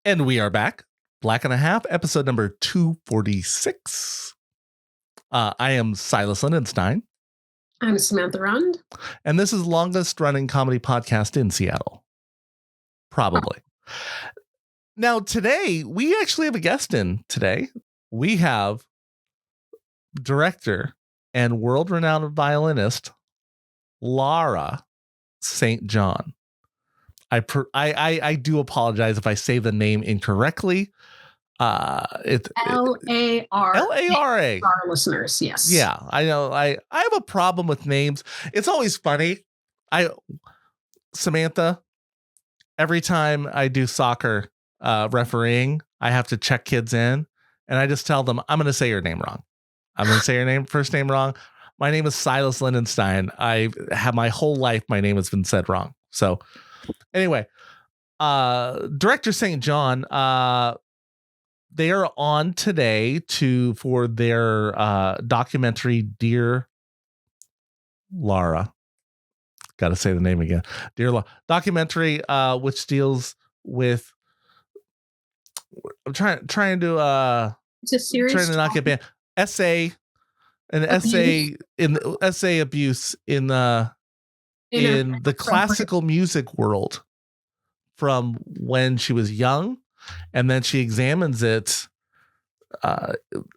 And we are back. Black and a Half, episode number 246. I am Silas Lindenstein. I'm Samantha Rund. And this is longest running comedy podcast in Seattle. Probably. Now, today, we actually have a guest in today. We have director and world-renowned violinist Lara St. John. I do apologize if I say the name incorrectly. It's Lara. Lara. Our listeners, yes. Yeah, I know. I have a problem with names. It's always funny. Samantha, every time I do soccer refereeing, I have to check kids in, and I just tell them, I'm going to say your name wrong. I'm going to say your first name wrong. My name is Silas Lindenstein. I have my whole life, my name has been said wrong. So anyway, director St. John, they are on today for their documentary, Dear Lara. Got to say the name again. Dear Lara. Documentary, which deals with, I'm trying to it's a series trying to not get banned. Essay abuse in the classical music world from when she was young, and then she examines it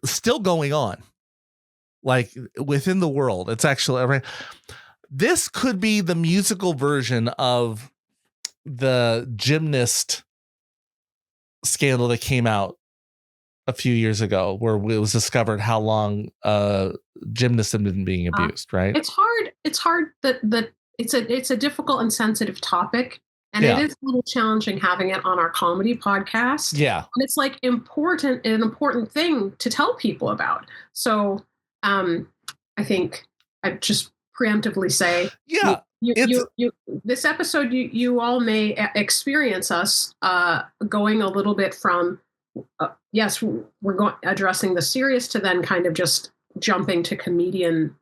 still going on, like within the world. It's actually, this could be the musical version of the gymnast scandal that came out a few years ago, where it was discovered how long gymnasts have been being abused. Right? It's hard that it's a difficult and sensitive topic, and it is a little challenging having it on our comedy podcast. Yeah, and it's like an important thing to tell people about. So, I think I just preemptively say, you this episode, you all may experience us going a little bit from. Yes, we're addressing the serious to then kind of just jumping to comedian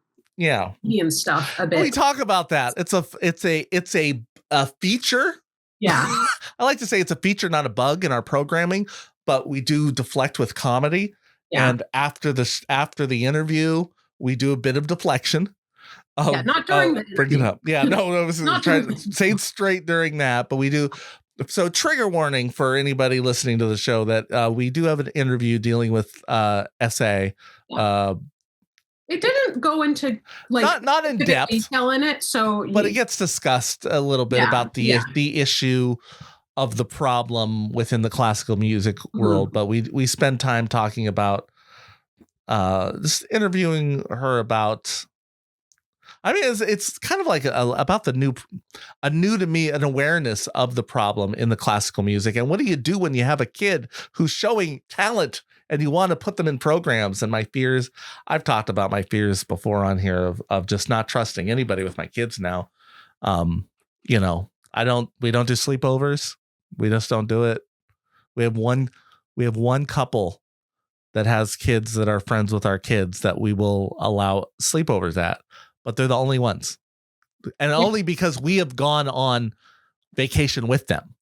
stuff a bit. We talk about that. It's a feature. Yeah. I like to say it's a feature, not a bug in our programming, but we do deflect with comedy. Yeah. And after the interview, we do a bit of deflection. Not during the interview. Bring it up. Yeah, no, I was trying to say it straight during that, but we do. So trigger warning for anybody listening to the show that we do have an interview dealing with SA. Yeah. It didn't go into like not in depth detail in it, but it gets discussed a little bit about the issue of the problem within the classical music world. But we spend time talking about just interviewing her about. I mean, it's kind of like about a new to me, an awareness of the problem in the classical music. And what do you do when you have a kid who's showing talent and you want to put them in programs? And my fears, I've talked about my fears before on here of just not trusting anybody with my kids now. We don't do sleepovers. We just don't do it. We have one couple that has kids that are friends with our kids that we will allow sleepovers at. But they're the only ones. And only because we have gone on vacation with them.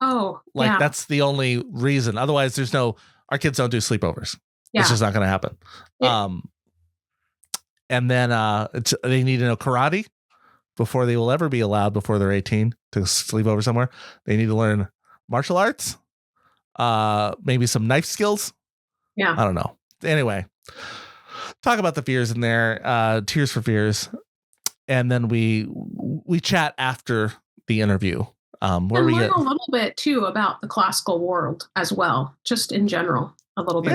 Oh, that's the only reason. Otherwise, our kids don't do sleepovers. Yeah. It's just not going to happen. Yeah. And then they need to know karate before they will ever be allowed before they're 18 to sleep over somewhere. They need to learn martial arts, maybe some knife skills. Yeah. I don't know. Anyway. Talk about the fears in there, Tears for Fears, and then we chat after the interview. Where we learn a little bit too about the classical world as well, just in general, a little bit.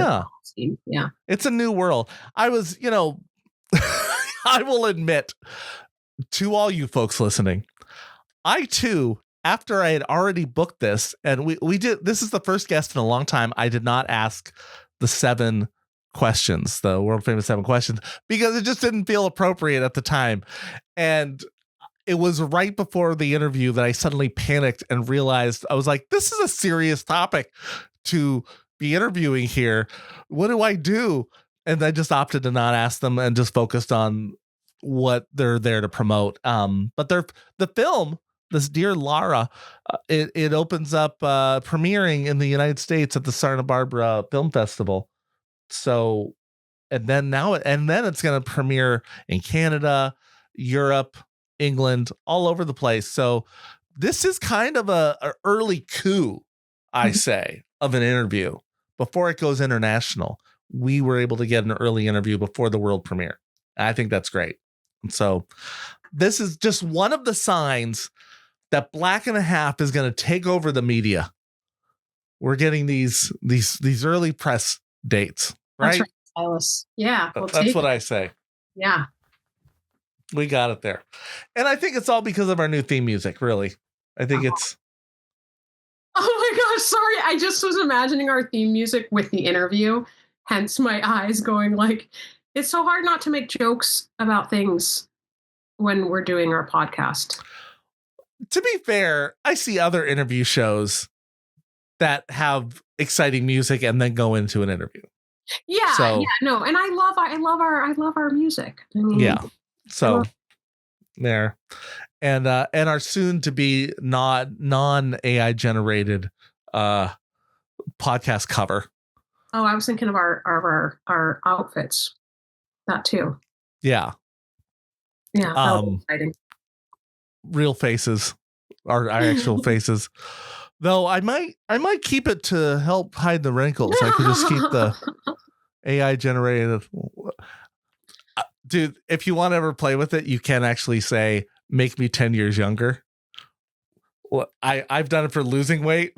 Yeah, it's a new world. I was, I will admit to all you folks listening, I too, after I had already booked this, and we did. This is the first guest in a long time. I did not ask the 7 questions, the world famous 7 questions, because it just didn't feel appropriate at the time. And it was right before the interview that I suddenly panicked and realized, I was like, this is a serious topic to be interviewing here. What do I do? And I just opted to not ask them and just focused on what they're there to promote. But the film Dear Lara, it opens up premiering in the United States at the Santa Barbara Film Festival. So, and then it's going to premiere in Canada, Europe, England, all over the place. So this is kind of a early coup, I say, of an interview before it goes international. We were able to get an early interview before the world premiere. I think that's great. And so this is just one of the signs that Black and a Half is going to take over the media. We're getting these early press dates, right? That's right, Silas. Yeah, that's what I say. Yeah, we got it there, and I think it's all because of our new theme music. Really, I think it's. Oh my gosh! Sorry, I just was imagining our theme music with the interview. Hence, my eyes going like, it's so hard not to make jokes about things when we're doing our podcast. To be fair, I see other interview shows that have exciting music and then go into an interview. Yeah, no, and I love our music. I mean, yeah, so there, and our soon to be non AI generated podcast cover. Oh, I was thinking of our outfits. That too. Yeah. Yeah. That was exciting. Real faces, our actual faces. Though I might keep it to help hide the wrinkles. I could just keep the AI generated. Dude, if you want to ever play with it, you can actually say, make me 10 years younger. Well, I've done it for losing weight.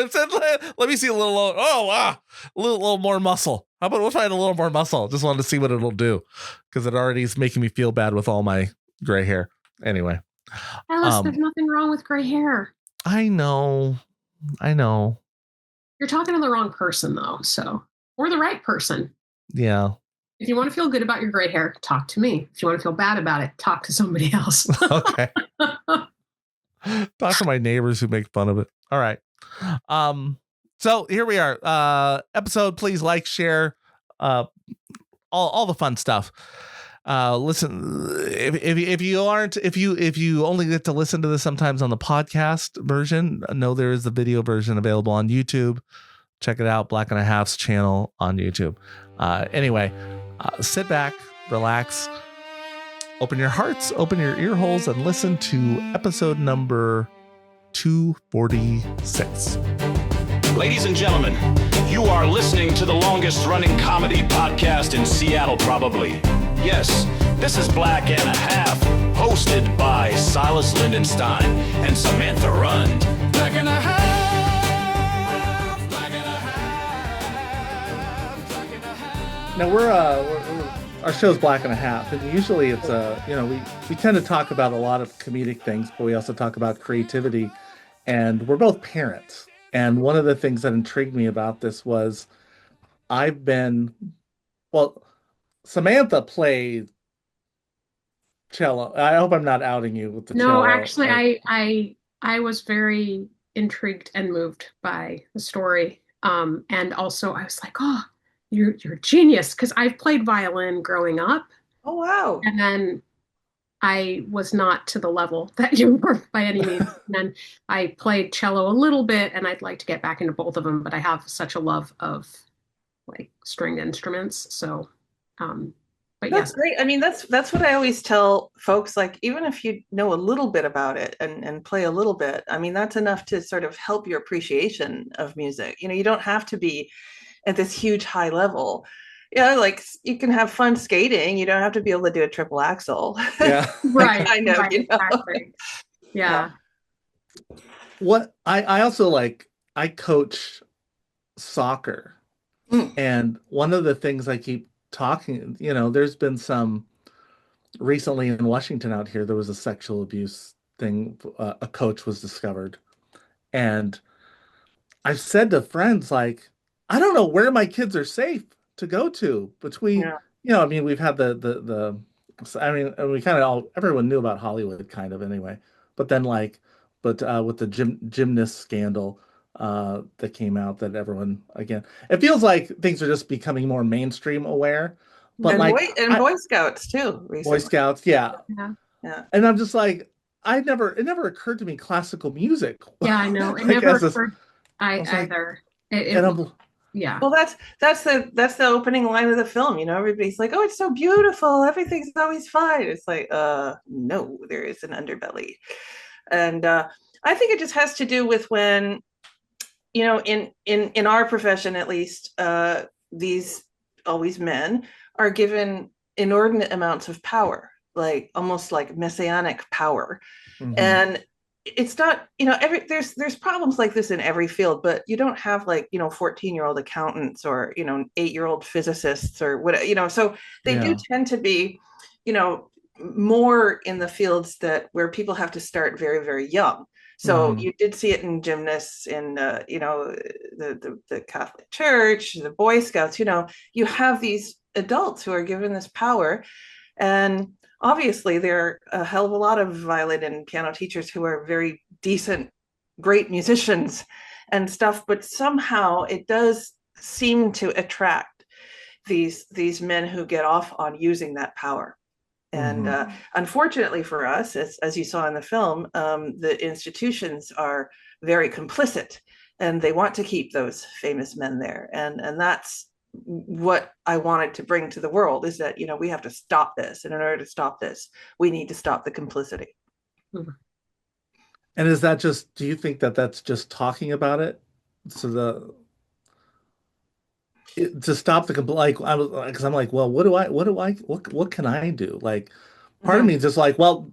Said, let me see a little, a little more muscle. How about if I had a little more muscle? Just wanted to see what it'll do, because it already is making me feel bad with all my gray hair. Anyway. Alice, there's nothing wrong with gray hair. I know. You're talking to the wrong person, though, or the right person. Yeah. If you want to feel good about your gray hair, talk to me. If you want to feel bad about it, talk to somebody else. Okay. Talk to my neighbors who make fun of it. All right. So here we are. Episode, please like, share, all the fun stuff. Listen, if you only get to listen to this sometimes on the podcast version, know there is the video version available on YouTube. Check it out, Black and a Half's channel on YouTube. Anyway, sit back, relax, open your hearts, open your ear holes, and listen to episode number 246. Ladies and gentlemen, you are listening to the longest running comedy podcast in Seattle, probably. Yes, this is Black and a Half, hosted by Silas Lindenstein and Samantha Rund. Black and a Half, Black and a Half, Black and a Half. Now we're our show's Black and a Half, and usually it's we tend to talk about a lot of comedic things, but we also talk about creativity, and we're both parents. And one of the things that intrigued me about this was Samantha played cello. I hope I'm not outing you with the cello. No, actually, I was very intrigued and moved by the story. And also I was like, oh, you're a genius, because I've played violin growing up. Oh, wow. And then I was not to the level that you were by any means. And then I played cello a little bit, and I'd like to get back into both of them, but I have such a love of like stringed instruments. So, but that's great. I mean, that's what I always tell folks, like, even if you know a little bit about it and play a little bit, I mean, that's enough to sort of help your appreciation of music. You know, you don't have to be at this huge high level. Yeah, like you can have fun skating. You don't have to be able to do a triple axel. Yeah, right. I know. Right, you know? Exactly. Yeah. What I also like, I coach soccer, and one of the things I keep talking, there's been some recently in Washington out here. There was a sexual abuse thing. A coach was discovered, and I've said to friends, like, I don't know where my kids are safe to go to between, I mean, we've had we kind of everyone knew about Hollywood kind of anyway, but then with the gymnast scandal that came out, that everyone, again, it feels like things are just becoming more mainstream aware, but and Boy Scouts too. Recently. Boy Scouts. Yeah. And I'm just like, it never occurred to me classical music. Yeah, I know. It like never as this, occurred I was like, either. and I'm Yeah. Well, that's the opening line of the film. Everybody's like, "Oh, it's so beautiful. Everything's always fine." It's like, no, there is an underbelly, and I think it just has to do with when, in our profession at least, these always men are given inordinate amounts of power, like almost like messianic power, and it's not, there's problems like this in every field, but you don't have like 14-year-old accountants or 8-year-old physicists or what, so they do tend to be you know more in the fields where people have to start very, very young. So you did see it in gymnasts, in the Catholic Church, the Boy Scouts. You have these adults who are given this power, and obviously there are a hell of a lot of violin and piano teachers who are very decent, great musicians and stuff, but somehow it does seem to attract these men who get off on using that power. And unfortunately for us, as you saw in the film, the institutions are very complicit, and they want to keep those famous men there. And that's what I wanted to bring to the world, is that, we have to stop this. And in order to stop this, we need to stop the complicity. And is that just, do you think that that's just talking about it? So to stop the like, because I'm like, well, what can I do? Like, part of me is just like, well,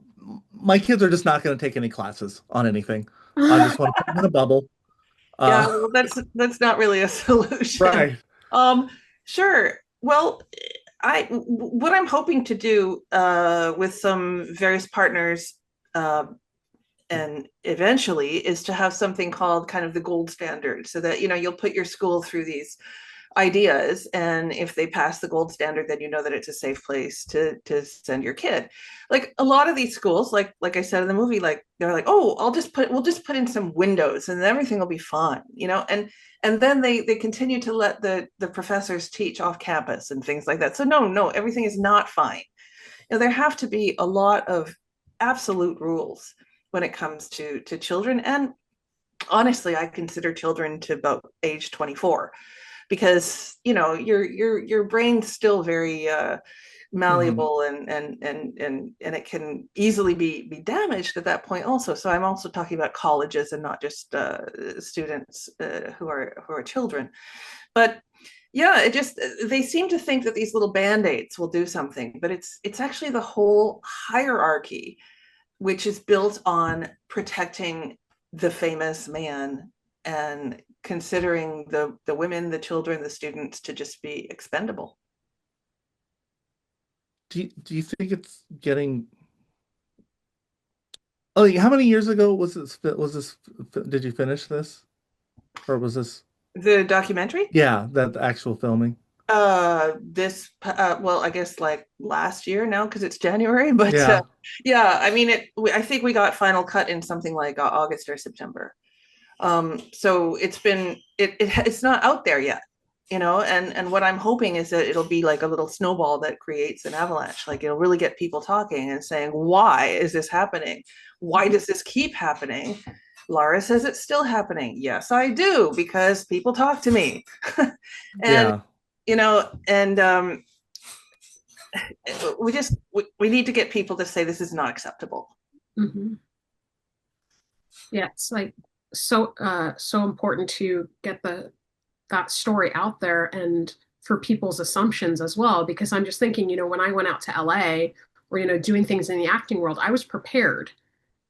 my kids are just not going to take any classes on anything. I just want to put them in a bubble. Yeah, well, that's not really a solution. Right. Sure. Well, what I'm hoping to do with some various partners, and eventually, is to have something called kind of the gold standard, so that you'll put your school through these ideas, and if they pass the gold standard, then that it's a safe place to send your kid. Like a lot of these schools, like I said in the movie, like they're like, oh, we'll just put in some windows and everything will be fine, and then they continue to let the professors teach off campus and things like that. So no, everything is not fine. There have to be a lot of absolute rules when it comes to children. And honestly, I consider children to about age 24, because your brain's still very malleable, and it can easily be damaged at that point also. So I'm also talking about colleges and not just students who are children. But yeah, they seem to think that these little band-aids will do something, but it's actually the whole hierarchy, which is built on protecting the famous man and considering the women, the children, the students to just be expendable. Do you think it's getting? Oh, how many years ago was this? Did you finish this, or was this the documentary? Yeah, that actual filming. Well, I guess like last year now, because it's January. But yeah, I mean, I think we got final cut in something like August or September. So it's not out there yet, and what I'm hoping is that it'll be like a little snowball that creates an avalanche. Like it'll really get people talking and saying, why is this happening? Why does this keep happening? Lara says it's still happening. Yes, I do, because people talk to me. And we need to get people to say this is not acceptable. Yeah, it's like so important to get that story out there, and for people's assumptions as well. Because I'm just thinking, when I went out to LA, or doing things in the acting world, I was prepared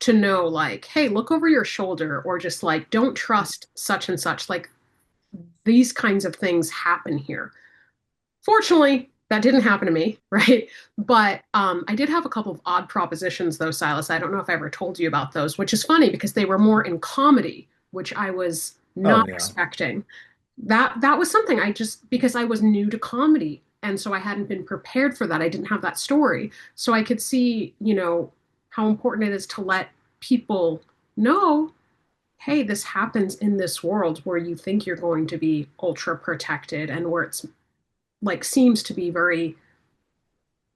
to know, like, hey, look over your shoulder, or just like, don't trust such and such. Like, these kinds of things happen here. Fortunately, that didn't happen to me, right? But I did have a couple of odd propositions, though, Silas. I don't know if I ever told you about those, which is funny because they were more in comedy, which I was not expecting. That was something because I was new to comedy, and so I hadn't been prepared for that. I didn't have that story. So I could see, how important it is to let people know, hey, this happens in this world where you think you're going to be ultra protected, and where it's like seems to be very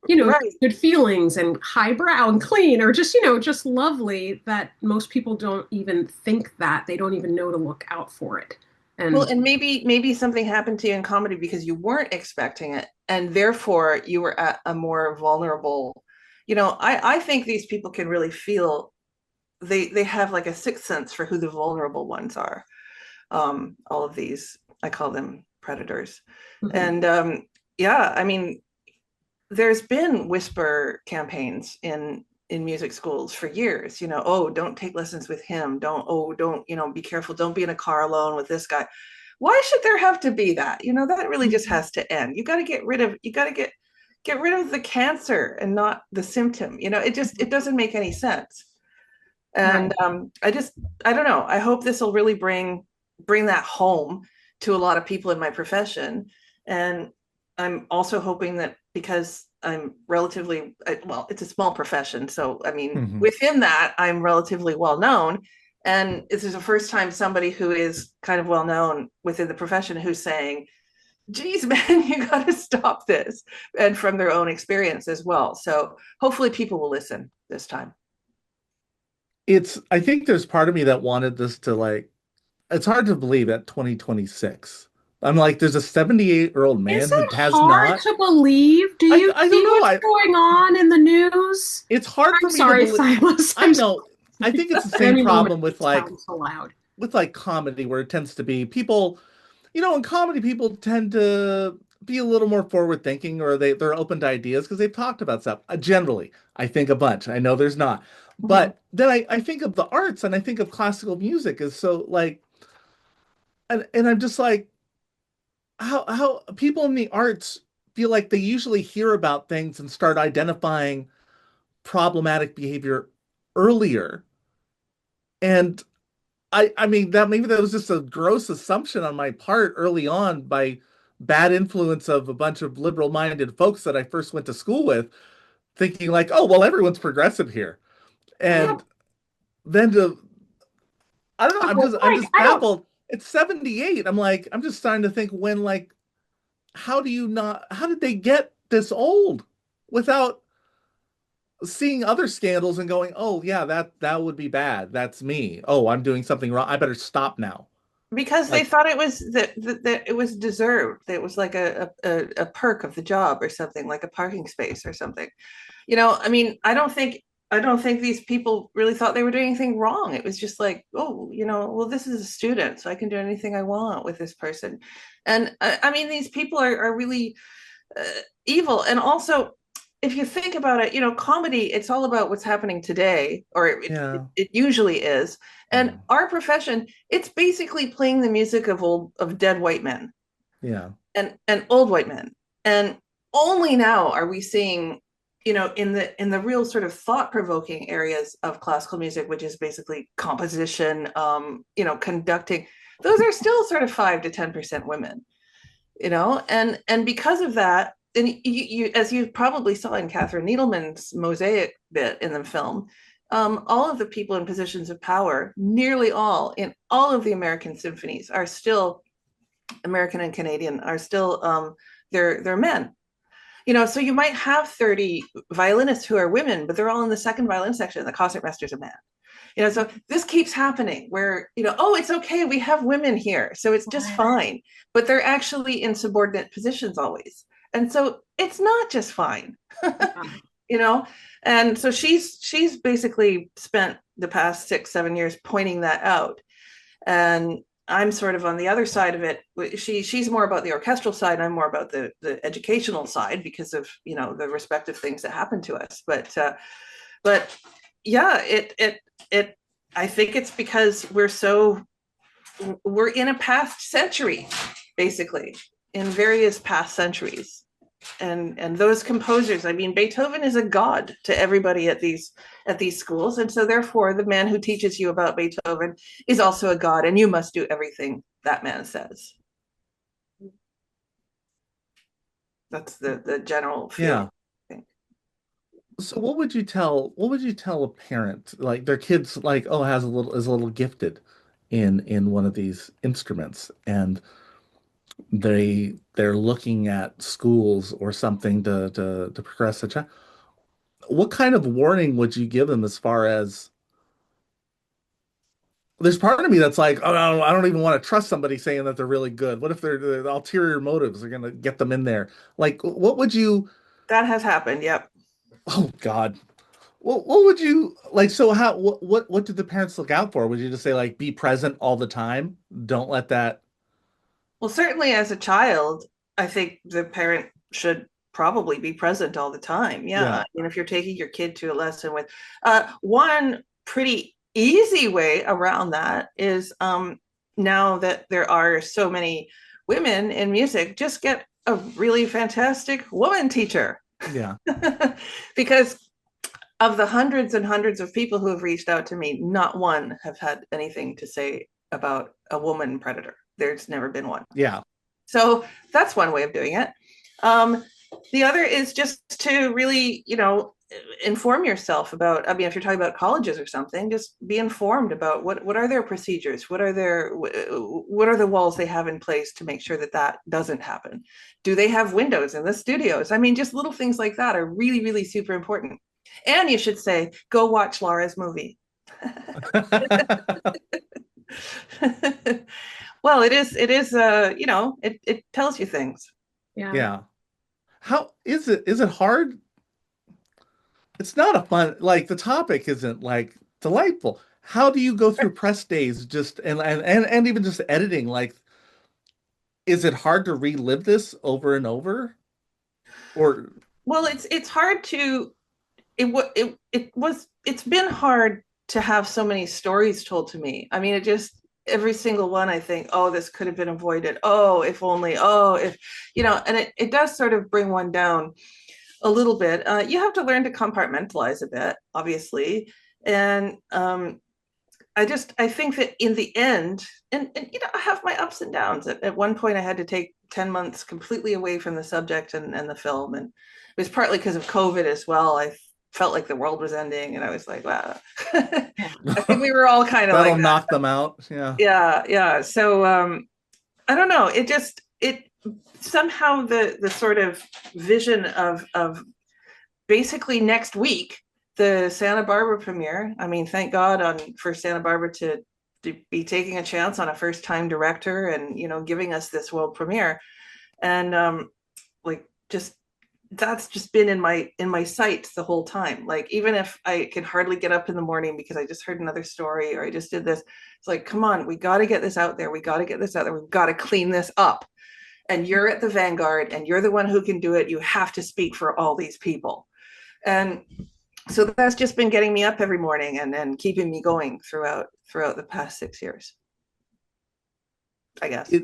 Right. good feelings and highbrow and clean, or just, just lovely, that most people don't even think that. They don't even know to look out for it. Well, And and maybe something happened to you in comedy because you weren't expecting it, and therefore you were at a more vulnerable. I think these people can really feel, they have like a sixth sense for who the vulnerable ones are. All of these, I call them predators. mhm. And yeah, I mean, there's been whisper campaigns in music schools for years. Oh, don't take lessons with him. Don't, be careful. Don't be in a car alone with this guy. Why should there have to be that? That really just has to end. You got to get rid of the cancer and not the symptom. It doesn't make any sense. Right. And I don't know. I hope this will really bring that home to a lot of people in my profession. And I'm also hoping that, because I'm relatively, well, it's a small profession. So, I mean, within that, I'm relatively well known. And this is the first time somebody who is kind of well known within the profession who's saying, geez, man, you got to stop this. And from their own experience as well. So hopefully people will listen this time. I think there's part of me that wanted this to like, it's hard to believe at 2026. I'm like, there's a 78-year-old Is man who it has hard not. to believe? Do you I don't see know. what's going on in the news? It's hard I'm for me to sorry, believe. Silas. I know. I think it's the At same any moment problem with it like sounds so loud. comedy where it tends to be people, in comedy people tend to be a little more forward thinking, or they're open to ideas because they've talked about stuff. Generally, I think a bunch. I know there's not. Mhm. But then I think of the arts and I think of classical music as so like, and I'm just like, how people in the arts feel like they usually hear about things and start identifying problematic behavior earlier. And I mean that maybe that was just a gross assumption on my part early on by bad influence of a bunch of liberal-minded folks that I first went to school with, thinking like, oh well, everyone's progressive here. Yeah. And then to I don't know, I'm Like, just baffled. It's 78. I'm like, I'm just starting to think when like how did they get this old without seeing other scandals and going, "Oh yeah, that would be bad. That's me. Oh, I'm doing something wrong. I better stop now." Because they Like, thought it was that it was deserved. That it was like a perk of the job or something, like a parking space or something. I mean, I don't think these people really thought they were doing anything wrong. It was just like, oh, well, this is a student, so I can do anything I want with this person. And I mean, these people are really uh, evil. And also, if you think about it, comedy, it's all about what's happening today, or yeah. it usually is. And Mm, our profession, it's basically playing the music of dead white men yeah. and old white men. And only now are we seeing, in the real sort of thought-provoking areas of classical music, which is basically composition, conducting, those are still sort of 5 to 10% women, and because of that, and you as you probably saw in Catherine Needleman's mosaic bit in the film, all of the people in positions of power, nearly all in all of the American symphonies, are still American and Canadian, are still they're men. So you might have 30 violinists who are women, but they're all in the second violin section. The concertmaster's a man. So this keeps happening where, oh, it's okay, we have women here, so it's just fine, but they're actually in subordinate positions always. And so it's not just fine. you know and so she's basically spent the past 6 7 years pointing that out, and I'm sort of on the other side of it. She's more about the orchestral side, I'm more about the educational side, because of the respective things that happen to us. But yeah, it I think it's because we're in a past century, basically, in various past centuries. And those composers, I mean, Beethoven is a god to everybody at these schools, and so therefore the man who teaches you about Beethoven is also a god, and you must do everything that man says. That's the general feeling, Yeah. I think. So what would you tell a parent like their kids like, oh, has a little is a little gifted in one of these instruments, and they're looking at schools or something to progress the child. What kind of warning would you give them as far as there's part of me that's like, oh, no, I don't even want to trust somebody saying that they're really good. What if the ulterior motives are going to get them in there? Like, what would you? That has happened. Yep. Oh God. What would you like? So how? What did the parents look out for? Would you just say like, be present all the time? Don't let that. Well, certainly as a child, I think the parent should probably be present all the time. Yeah. Yeah. I mean, if you're taking your kid to a lesson with one pretty easy way around that is now that there are so many women in music, just get a really fantastic woman teacher. Yeah. Because of the hundreds and hundreds of people who have reached out to me, not one have had anything to say about a woman predator. There's never been one. Yeah. So that's one way of doing it. The other is just to really, inform yourself about, I mean, if you're talking about colleges or something, just be informed about what are their procedures, what are the walls they have in place to make sure that that doesn't happen. Do they have windows in the studios? I mean, just little things like that are really, really super important. And you should say, go watch Lara's movie. Well, it is, it tells you things. Yeah. How is it? Is it hard? It's not a fun, like the topic isn't like delightful. How do you go through press days just and even just editing? Like, is it hard to relive this over and over? Or well, it's hard to it's been hard to have so many stories told to me. I mean, it just every single one I think, oh, this could have been avoided. Oh, if only, oh, if and it does sort of bring one down a little bit. You have to learn to compartmentalize a bit, obviously. And I think that in the end, and I have my ups and downs. At one point I had to take 10 months completely away from the subject and the film. And it was partly because of COVID as well. I felt like the world was ending and I was like, wow. I think we were all kind of that'll like knock them out. Yeah. Yeah. So I don't know. It somehow the sort of vision of basically next week the Santa Barbara premiere. I mean, thank God for Santa Barbara to be taking a chance on a first time director and giving us this world premiere. And like just that's just been in my sights the whole time. Like, even if I can hardly get up in the morning because I just heard another story or I just did this, it's like, come on, we got to get this out there. We got to get this out there. We've got to clean this up. And you're at the vanguard and you're the one who can do it. You have to speak for all these people. And so that's just been getting me up every morning and keeping me going throughout the past 6 years, I guess.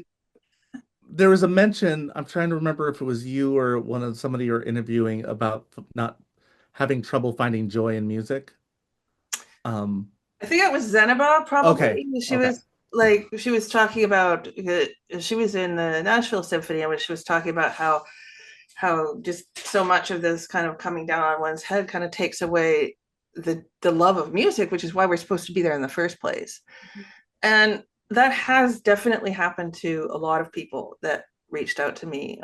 There was a mention, I'm trying to remember if it was you or somebody you're interviewing about not having trouble finding joy in music. I think it was Zenaba, probably. Okay. She was talking about, she was in the Nashville Symphony, and she was talking about how just so much of this kind of coming down on one's head kind of takes away the love of music, which is why we're supposed to be there in the first place. Mm-hmm. And that has definitely happened to a lot of people that reached out to me.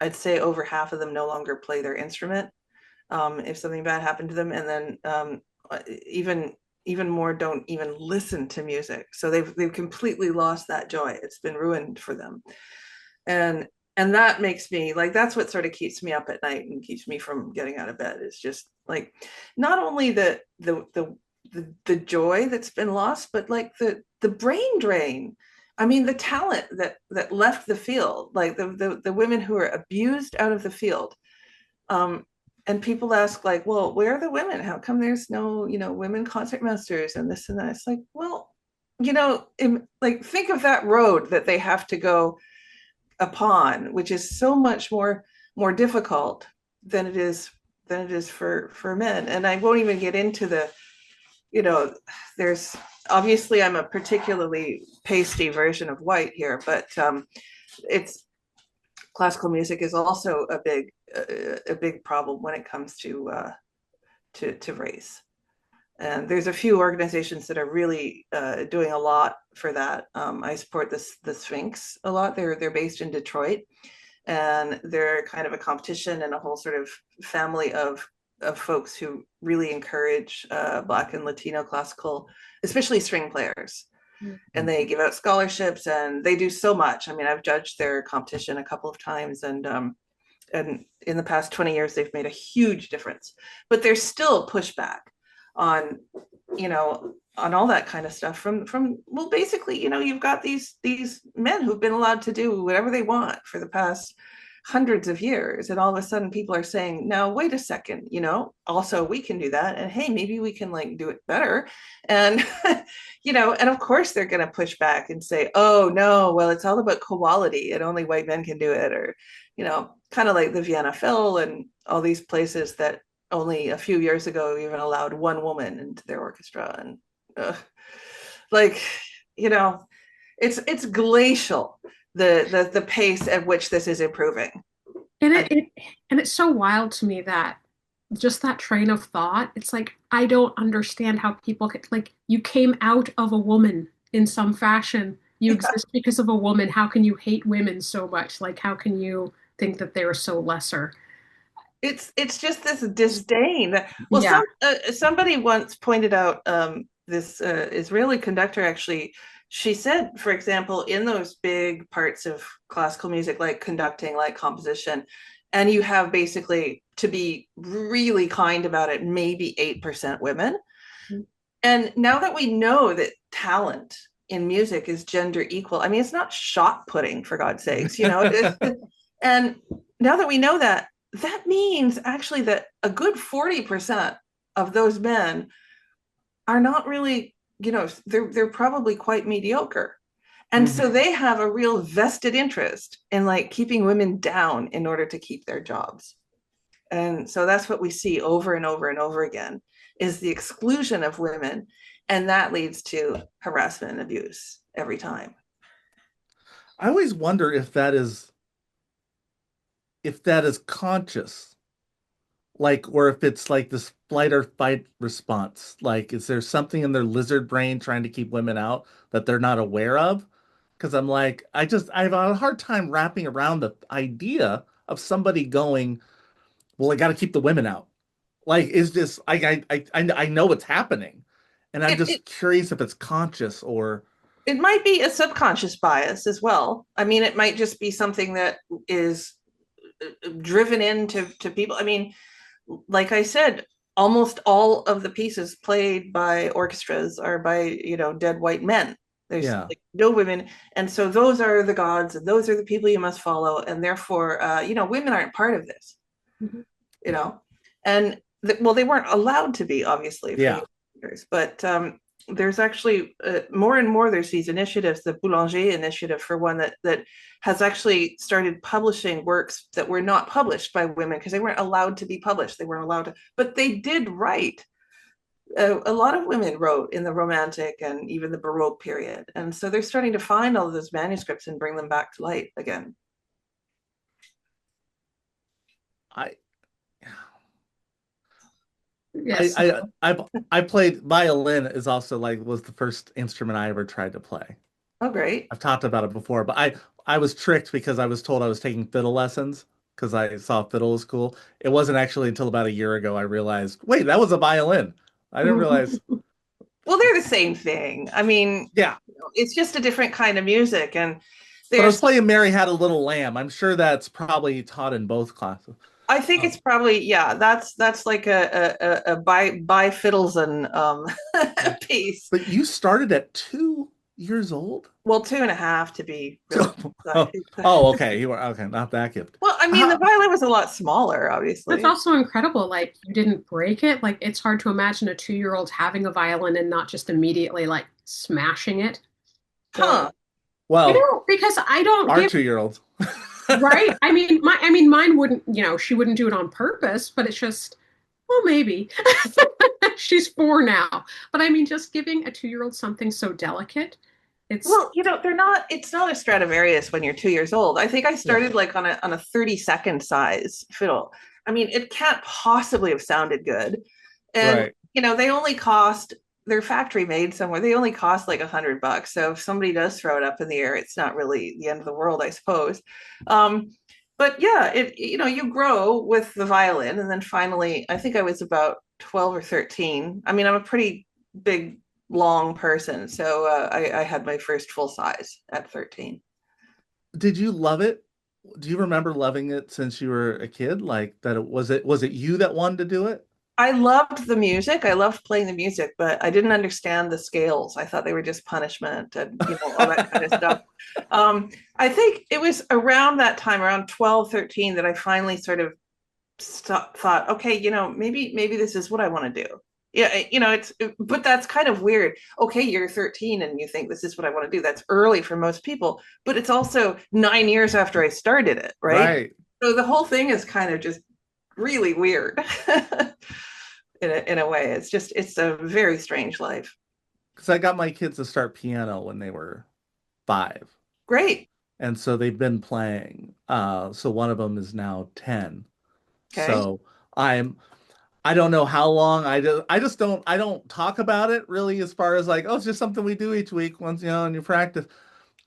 I'd say over half of them no longer play their instrument if something bad happened to them, and then even more don't even listen to music. So they've completely lost that joy. It's been ruined for them, and that makes me like, that's what sort of keeps me up at night and keeps me from getting out of bed. It's just like not only the joy that's been lost, but like the brain drain. I mean, the talent that left the field, like the women who are abused out of the field. And people ask, like, well, where are the women? How come there's no, women concertmasters and this and that? It's like, well, like, think of that road that they have to go upon, which is so much more difficult than it is for men. And I won't even get into there's obviously, I'm a particularly pasty version of white here, but it's classical music is also a big problem when it comes to race. And there's a few organizations that are really doing a lot for that. I support the Sphinx a lot. They're based in Detroit, and they're kind of a competition and a whole sort of family of folks who really encourage Black and Latino classical, especially string players. Mm-hmm. And they give out scholarships, and they do so much. I mean, I've judged their competition a couple of times, and in the past 20 years, they've made a huge difference. But there's still pushback on, on all that kind of stuff from well, basically, you've got these men who've been allowed to do whatever they want for the past hundreds of years, and all of a sudden people are saying, no, wait a second, also we can do that, and hey, maybe we can do it better. And and of course they're going to push back and say, oh no, well, it's all about quality and only white men can do it, or kind of like the Vienna Phil and all these places that only a few years ago even allowed one woman into their orchestra. And it's glacial, the pace at which this is improving. And it's so wild to me that just that train of thought, it's like, I don't understand how people you came out of a woman in some fashion. You exist because of a woman. How can you hate women so much? How can you think that they're so lesser? It's just this disdain. Well, yeah. Somebody once pointed out, this Israeli conductor, actually, she said, for example, in those big parts of classical music, like conducting, like composition, and you have basically, to be really kind about it, maybe 8% women. Mm-hmm. And now that we know that talent in music is gender equal, I mean, it's not shot putting, for God's sakes, and now that we know that, that means actually that a good 40% of those men are not really, they're probably quite mediocre. And mm-hmm. So they have a real vested interest in keeping women down in order to keep their jobs. And so that's what we see over and over and over again, is the exclusion of women. And that leads to harassment and abuse every time. I always wonder if that is conscious, or if it's this flight or fight response. Is there something in their lizard brain trying to keep women out that they're not aware of? Because I'm I have a hard time wrapping around the idea of somebody going, well, I got to keep the women out. Is this, I know what's happening, and I'm just curious if it's conscious or. It might be a subconscious bias as well. I mean, it might just be something that is driven into people. I mean, like I said, almost all of the pieces played by orchestras are by dead white men. There's no women, and so those are the gods, and those are the people you must follow, and therefore women aren't part of this. Mm-hmm. And they weren't allowed to be, obviously, for years, but there's actually more and more, there's these initiatives, the Boulanger initiative for one, that has actually started publishing works that were not published by women because they weren't allowed to be published. They weren't allowed to, but they did write. A lot of women wrote in the Romantic and even the Baroque period. And so they're starting to find all of those manuscripts and bring them back to light again. Yes. I played violin, is also was the first instrument I ever tried to play. Oh, great. I've talked about it before, but I was tricked because I was told I was taking fiddle lessons because I saw fiddle was cool. It wasn't actually until about a year ago I realized, wait, that was a violin. I didn't realize. Well, they're the same thing. I mean, yeah, it's just a different kind of music. And but I was playing Mary Had a Little Lamb. I'm sure that's probably taught in both classes. I think it's probably, that's like a by fiddles and piece. But you started at 2 years old? Well, 2.5 to be. Okay. You were okay. Not that gifted. Well, I mean, the violin was a lot smaller, obviously. It's also incredible. You didn't break it. It's hard to imagine a 2-year-old having a violin and not just immediately smashing it. Huh. Well, because I don't. Our 2-year-olds. Right. I mean, mine wouldn't. She wouldn't do it on purpose. But it's just, well, maybe. She's 4 now. But I mean, just giving a 2-year-old something so delicate. They're not. It's not a Stradivarius when you're 2 years old. I think I started on a 32nd size fiddle. I mean, it can't possibly have sounded good. And they only cost, they're factory made somewhere. They only cost like $100. So if somebody does throw it up in the air, it's not really the end of the world, I suppose. But yeah, you grow with the violin. And then finally, I think I was about 12 or 13. I mean, I'm a pretty big, long person. So I had my first full size at 13. Did you love it? Do you remember loving it since you were a kid? Like that, was it you that wanted to do it? I loved the music. I loved playing the music, but I didn't understand the scales. I thought they were just punishment and all that kind of stuff. I think it was around that time, around 12, 13, that I finally sort of thought, okay, maybe this is what I want to do. Yeah, but that's kind of weird. Okay, you're 13 and you think this is what I want to do. That's early for most people, but it's also 9 years after I started it, right? Right. So the whole thing is kind of just really weird. In a way, it's a very strange life. Because I got my kids to start piano when they were 5. Great. And so they've been playing. So one of them is now 10. Okay. So I don't know how long. I don't talk about it really, as far as like, oh, it's just something we do each week once, and you practice.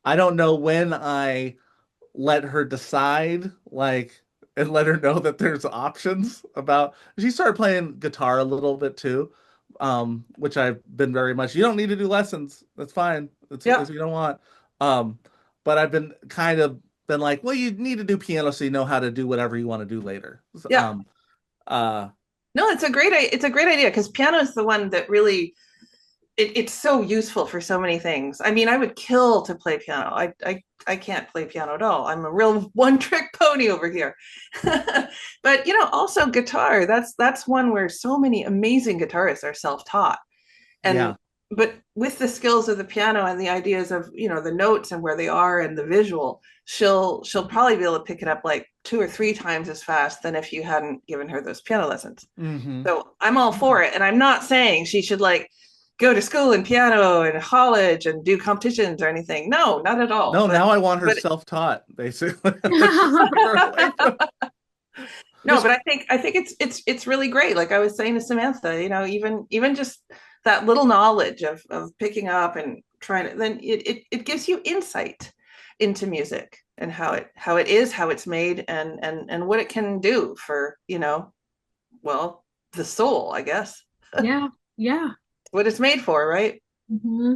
I don't know when I let her decide, like, and let her know that there's options about. She started playing guitar a little bit too, which I've been very much. You don't need to do lessons. That's fine. It's if you don't want. But I've been like, well, you need to do piano so you know how to do whatever you want to do later. Yeah. No, it's a great idea, because piano is the one that really it's so useful for so many things. I mean, I would kill to play piano. I can't play piano at all. I'm a real one-trick pony over here. But also guitar. That's one where so many amazing guitarists are self-taught. And but with the skills of the piano and the ideas of the notes and where they are and the visual, she'll probably be able to pick it up like 2 or 3 times as fast than if you hadn't given her those piano lessons. Mm-hmm. So I'm all for it, and I'm not saying she should like go to school in piano and college and do competitions or anything. No, not at all. No, now I want her self-taught, basically. No, but I think it's really great. Like I was saying to Samantha, even just that little knowledge of picking up and trying to, then it gives you insight into music and how it's made and what it can do for, the soul, I guess. Yeah. What it's made for, right? Mm-hmm.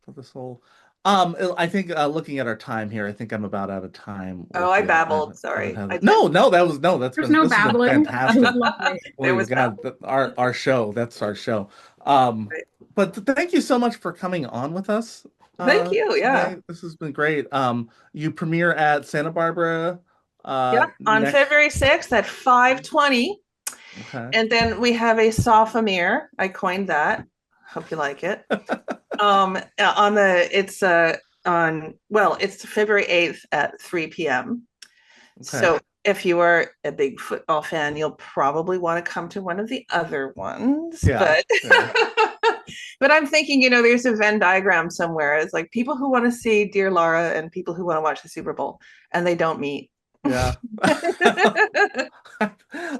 For the soul. I think looking at our time here, I think I'm about out of time. Oh, I babbled. Sorry. That's no babbling. Fantastic. There was our show. That's our show. Right. But thank you so much for coming on with us. Thank you. Yeah, today. This has been great. You premiere at Santa Barbara. On February 6th at 5:20. Okay. And then we have a sophomore. I coined that. Hope you like it. It's February 8th at 3 p.m. Okay. So if you are a big football fan, you'll probably want to come to one of the other ones. Yeah, but I'm thinking, there's a Venn diagram somewhere. It's like people who want to see Dear Lara and people who want to watch the Super Bowl, and they don't meet. Yeah.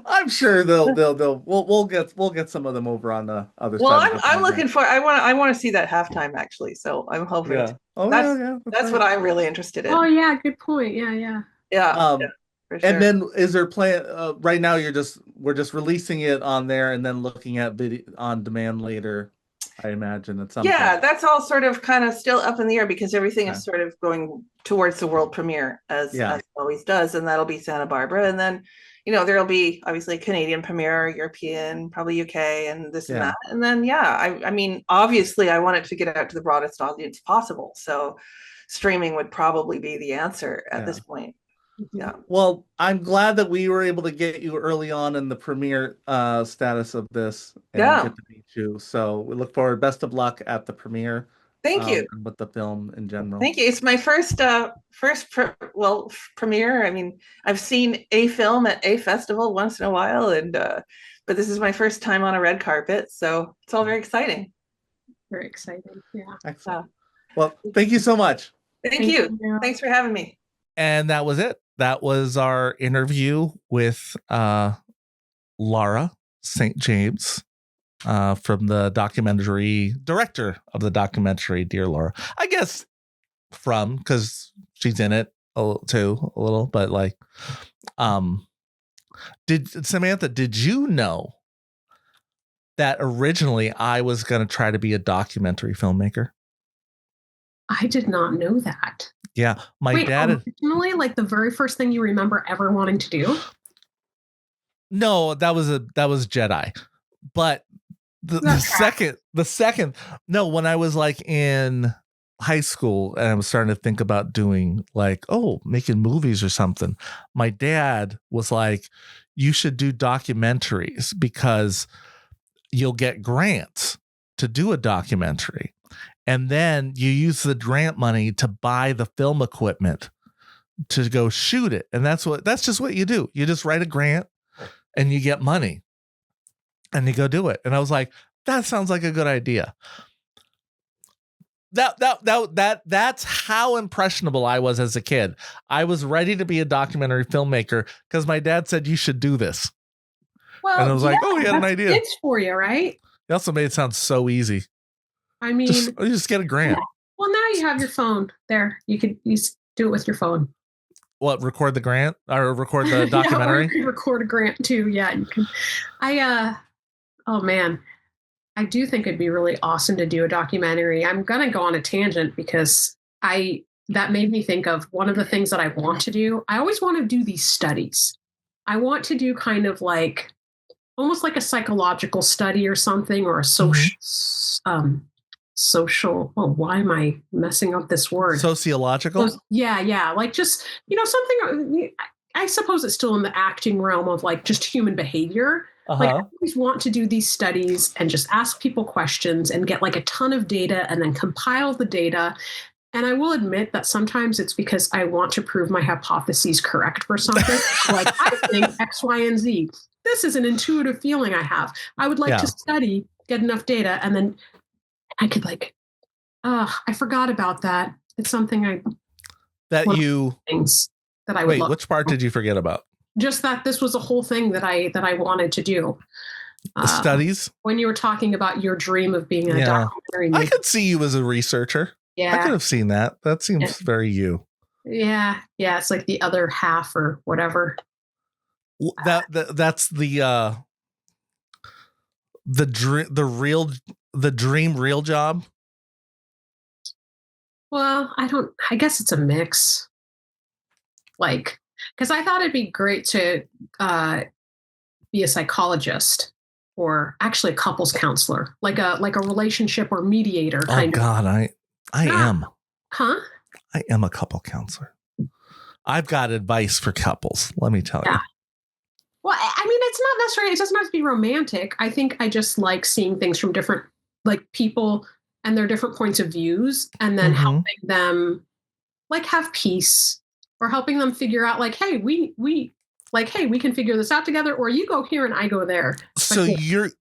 I'm sure we'll get some of them over on the other side. Well, I'm looking for, I want to see that halftime actually. So I'm hoping that's what I'm really interested in. Oh yeah, good point. Yeah. For sure. And then is there plan right now we're just releasing it on there and then looking at video on demand later, I imagine at some point. That's all sort of kind of still up in the air because everything is sort of going towards the world premiere as it always does, and that'll be Santa Barbara, and then there'll be obviously Canadian premiere, European, probably UK, and this and that, and then I mean obviously I want it to get out to the broadest audience possible, so streaming would probably be the answer at this point. Yeah. Well, I'm glad that we were able to get you early on in the premiere status of this and get to meet you. So we look forward. Best of luck at the premiere. Thank you. With the film in general. Thank you. It's my first premiere. I mean, I've seen a film at a festival once in a while, and but this is my first time on a red carpet, so it's all very exciting. Very exciting. Yeah. Excellent. Well, thank you so much. Thank you. Thanks for having me. And that was it. That was our interview with Lara St. James. from the director of the documentary, Dear Lara. I guess because she's in it a little, but like, Samantha, did you know that originally I was going to try to be a documentary filmmaker? I did not know that. Yeah. My dad originally, like the very first thing you remember ever wanting to do? No, that was Jedi. But the second, no, when I was like in high school and I was starting to think about doing like, making movies or something, my dad was like, you should do documentaries because you'll get grants to do a documentary. And then you use the grant money to buy the film equipment to go shoot it. And that's just what you do. You just write a grant and you get money and you go do it. And I was like, that sounds like a good idea. That's how impressionable I was as a kid. I was ready to be a documentary filmmaker because my dad said you should do this. Well, and I was like, he had an idea. It's for you, right? He also made it sound so easy. I mean, just get a grant. Yeah. Well, now you have your phone there. You could do it with your phone. What, record the grant or record the documentary? You can record a grant too. Yeah, you can. Oh man, I do think it'd be really awesome to do a documentary. I'm gonna go on a tangent because that made me think of one of the things that I want to do. I always want to do these studies. I want to do kind of like almost like a psychological study or something, or a social, why am I messing up this word? Sociological? Yeah. Like just, something, I suppose it's still in the acting realm of like just human behavior. Like I always want to do these studies and just ask people questions and get like a ton of data and then compile the data. And I will admit that sometimes it's because I want to prove my hypotheses correct for something. Like I think X, Y, and Z. This is an intuitive feeling I have. I would like to study, get enough data, and then I could like, I forgot about that. It's something things that I would Wait, which part did you forget about? Just that this was a whole thing that I wanted to do. Studies? When you were talking about your dream of being a documentary maker. I could see you as a researcher. Yeah. I could have seen that. That seems very you. Yeah. Yeah. It's like the other half or whatever. That's the dream real job. Well, I guess it's a mix. Like, because I thought it'd be great to be a psychologist or actually a couples counselor, like a relationship or mediator kind of. Oh God, I am. Huh? I am a couple counselor. I've got advice for couples. Let me tell you. Well, I mean, it's not necessarily, it doesn't have to be romantic. I think I just like seeing things from different, like people and their different points of views, and then helping them like have peace, or helping them figure out like, hey, we can figure this out together, or you go here and I go there. So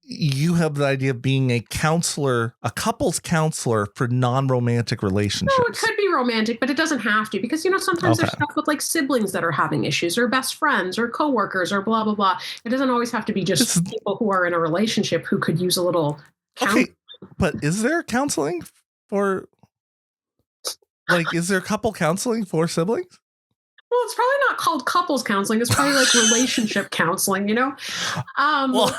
you have the idea of being a counselor, a couples counselor for non-romantic relationships. No, it could be romantic, but it doesn't have to, because sometimes there's stuff with like siblings that are having issues, or best friends, or coworkers, or blah blah blah. It doesn't always have to be just people who are in a relationship who could use a little counseling. Okay, but is there counseling for is there couple counseling for siblings? Well, it's probably not called couples counseling. It's probably like relationship counseling, Well,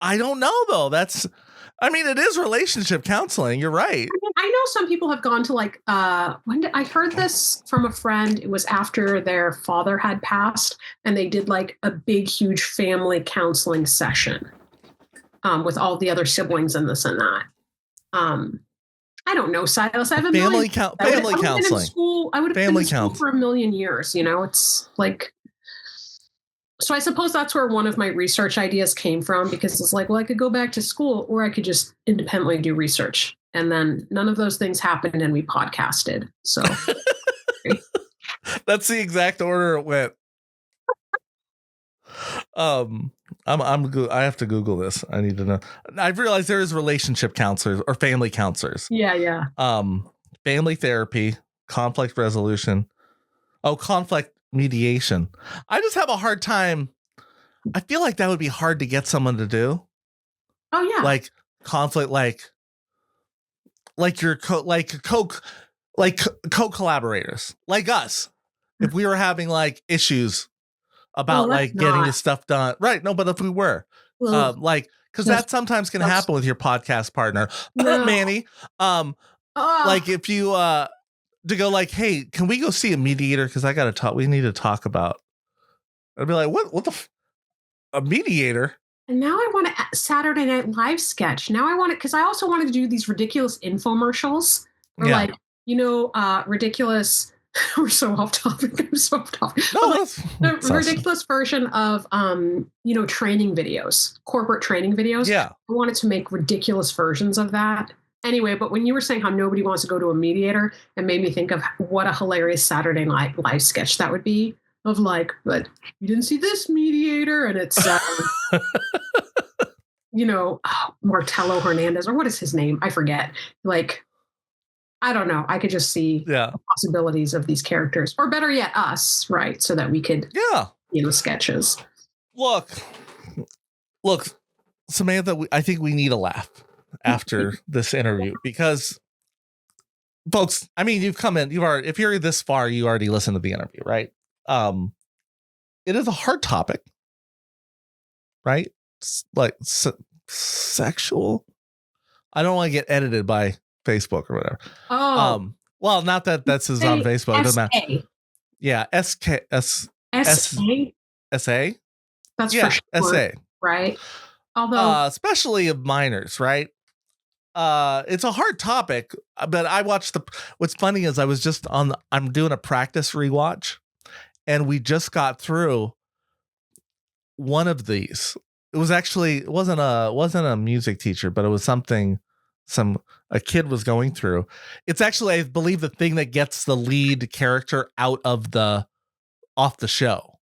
I don't know though. It is relationship counseling. You're right. I know some people have gone to like, I heard this from a friend. It was after their father had passed, and they did like a big, huge family counseling session with all the other siblings and this and that. I don't know, Silas. I have a family counseling. I would have been in school for a million years. It's like, so I suppose that's where one of my research ideas came from, because it's like, well, I could go back to school, or I could just independently do research. And then none of those things happened, and we podcasted. So that's the exact order it went. I have to Google this. I need to know. I've realized there is relationship counselors or family counselors. Yeah. Family therapy, conflict resolution. Conflict mediation. I just have a hard time. I feel like that would be hard to get someone to do. Oh yeah. Like conflict, like your co-collaborators, like us. If we were having like issues about like getting this stuff done. Right. No, but if we were like, because that sometimes can happen with your podcast partner, Manny. Like if you to go like, hey, can we go see a mediator? Because I got to talk. We need to talk about. I'd be like, what the a mediator? And now I want a Saturday Night Live sketch. Now I want it because I also wanted to do these ridiculous infomercials or like, ridiculous. We're so off topic. I'm so off topic. No, the ridiculous version of training videos, corporate training videos. Yeah. I wanted to make ridiculous versions of that. Anyway, but when you were saying how nobody wants to go to a mediator, it made me think of what a hilarious Saturday Night Live sketch that would be. Of like, but you didn't see this mediator, and it's Martello Hernandez, or what is his name? I forget. Like, I don't know. I could just see the possibilities of these characters, or better yet, us, right? So that we could, sketches. Look, Samantha. I think we need a laugh after this interview because, folks, I mean, you've come in. If you're this far, you already listened to the interview, right? It is a hard topic, right? Like sexual. I don't want to get edited by Facebook or whatever. Well, not that that's is on Facebook. It doesn't matter. Yeah, SA. That's for sure, SA. Right? Although, especially of minors, right? It's a hard topic, but I watched what's funny is I'm doing a practice rewatch. And we just got through one of these. It wasn't a music teacher, but it was something a kid was going through. It's actually, I believe, the thing that gets the lead character off the show.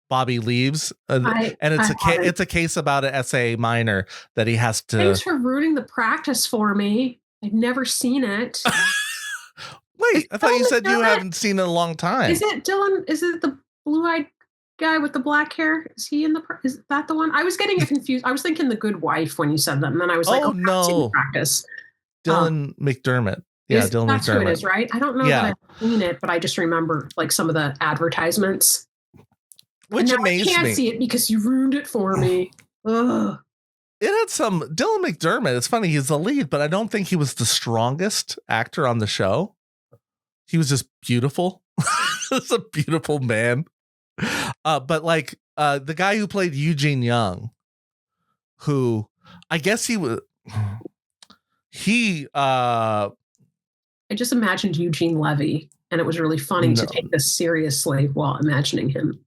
Bobby leaves, it's a case about an SA minor that he has to. Thanks for ruining the practice for me. I've never seen it. Wait, I thought you said you haven't seen it in a long time. Is it Dylan? Is it the blue-eyed guy with the black hair? Is that the one? I was getting it confused. I was thinking The Good Wife when you said that, and then I was like, "Oh no, practice." Dylan McDermott. Yeah, Dylan McDermott. That's who it is, right? I don't know that I've seen it, but I just remember like some of the advertisements. Which amazed me. I can't see it because you ruined it for me. Ugh. It had some Dylan McDermott. It's funny, he's the lead, but I don't think he was the strongest actor on the show. He was just beautiful. He's a beautiful man. But like the guy who played Eugene Young, who I guess I just imagined Eugene Levy, and it was really funny to take this seriously while imagining him.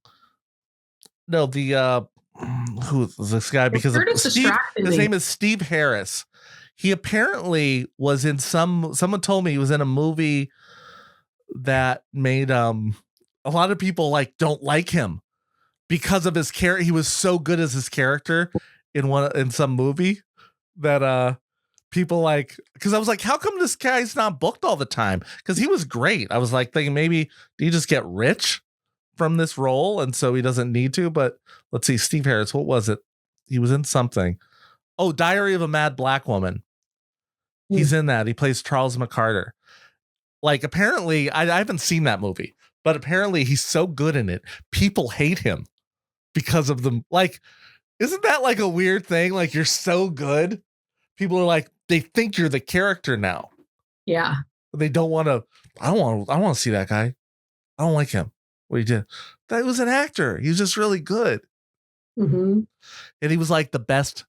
No, who's this guy? Because his name is Steve Harris. He apparently was in someone told me he was in a movie that made a lot of people like don't like him because of his character. He was so good as his character in some movie that people like, because I was like, how come this guy's not booked all the time? Because he was great. I was like thinking maybe did he just get rich from this role and so he doesn't need to? But let's see, Steve Harris, what was it? He was in something. Oh, Diary of a Mad Black Woman. He's in that. He plays Charles McCarter. Like, apparently, I haven't seen that movie, but apparently he's so good in it. People hate him because of them. Like, isn't that like a weird thing? Like, you're so good. People are like, they think you're the character now. Yeah. They don't want to. I don't want to see that guy. I don't like him. What he did. That was an actor. He was just really good. Mm-hmm. And he was like the best.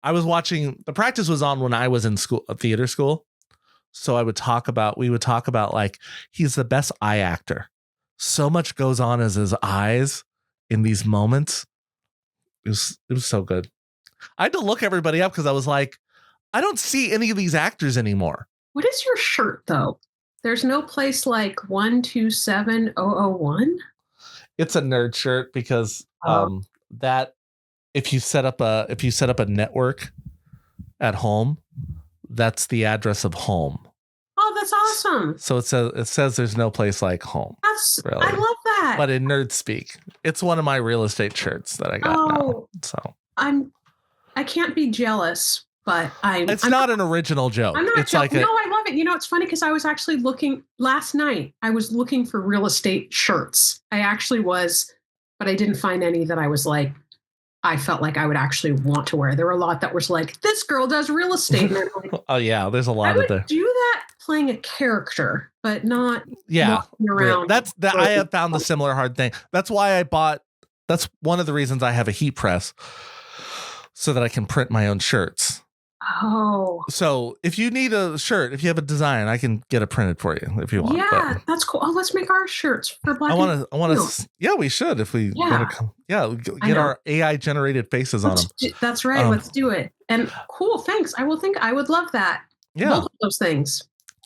I was watching, the practice was on when I was in theater school. So we would talk about like, he's the best eye actor. So much goes on as his eyes in these moments. It was so good. I had to look everybody up because I was like, I don't see any of these actors anymore. What is your shirt though? There's no place like 127001. It's a nerd shirt because that if you set up a network at home, that's the address of home. Oh, that's awesome. So it says there's no place like home. Really. I love that. But in nerd speak, it's one of my real estate shirts that I got now. So I can't be jealous, but it's not an original joke. I'm not it's like no, I love it. It's funny because I was actually looking last night. I was looking for real estate shirts. I actually was, but I didn't find any that I was like, I felt like I would actually want to wear. There were a lot that was like, this girl does real estate. And like, oh yeah, there's a lot I would of there. do that playing a character, but not walking around. I have found the similar hard thing. That's why that's one of the reasons I have a heat press, so that I can print my own shirts. Oh. So if you need a shirt, if you have a design, I can get it printed for you if you want. Yeah, that's cool. Oh, let's make our shirts for Black. I want to. Yeah, we should if we want to come. Yeah, get our AI generated faces on them. That's right. Let's do it. And cool. Thanks. I would love that. Yeah, both of those things.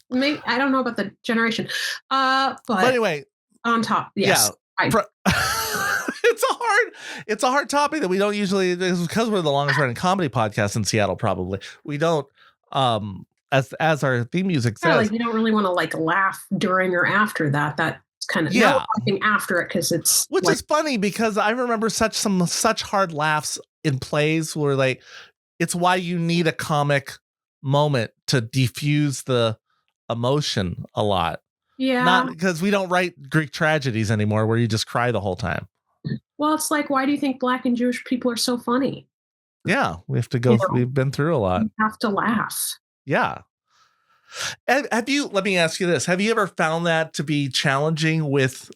Maybe I don't know about the generation. But anyway, on top, yes. Yeah. It's a hard topic that we don't usually, because we're the longest running comedy podcast in Seattle. Probably we don't, as our theme music says, like you don't really want to like laugh during or after that. That's kind of laughing after it because it's which is funny because I remember such hard laughs in plays where like it's why you need a comic moment to diffuse the emotion a lot. Yeah, not because we don't write Greek tragedies anymore where you just cry the whole time. Well, it's like, why do you think Black and Jewish people are so funny? Yeah, we have to go. We've been through a lot. You have to laugh. Yeah. And let me ask you this. Have you ever found that to be challenging with,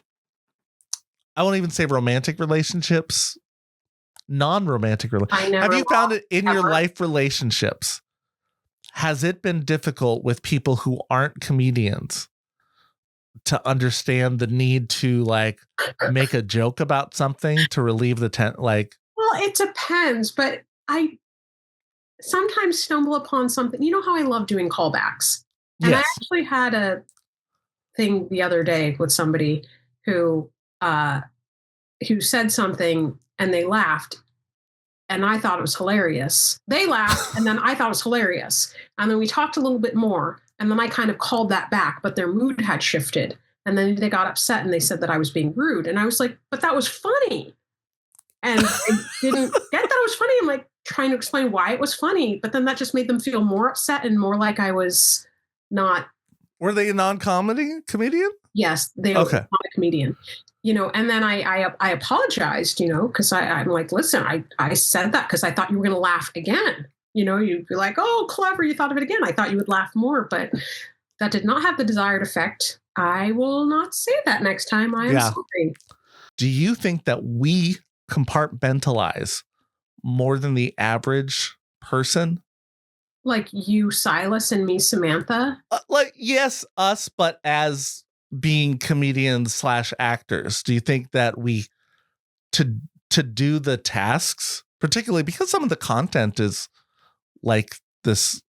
I won't even say romantic relationships, non-romantic relationships? Have you found it in your life relationships? Has it been difficult with people who aren't comedians to understand the need to like make a joke about something to relieve the well, it depends, but I sometimes stumble upon something. You know how I love doing callbacks. And yes. I actually had a thing the other day with somebody who said something and they laughed and I thought it was hilarious. They laughed and then I thought it was hilarious. And then we talked a little bit more. And then I kind of called that back, but their mood had shifted. And then they got upset and they said that I was being rude. And I was like, but that was funny. And I didn't get that it was funny. I'm like trying to explain why it was funny. But then that just made them feel more upset and more like I was not. Were they a non-comedy comedian? Yes, they were not a comedian. And then I apologized, because I'm like, listen, I said that because I thought you were going to laugh again. You'd be like, oh, clever. You thought of it again. I thought you would laugh more, but that did not have the desired effect. I will not say that next time. I am sorry. Do you think that we compartmentalize more than the average person? Like you, Silas, and me, Samantha? Yes, us, but as being comedians / actors, do you think that we, to do the tasks, particularly because some of the content is like this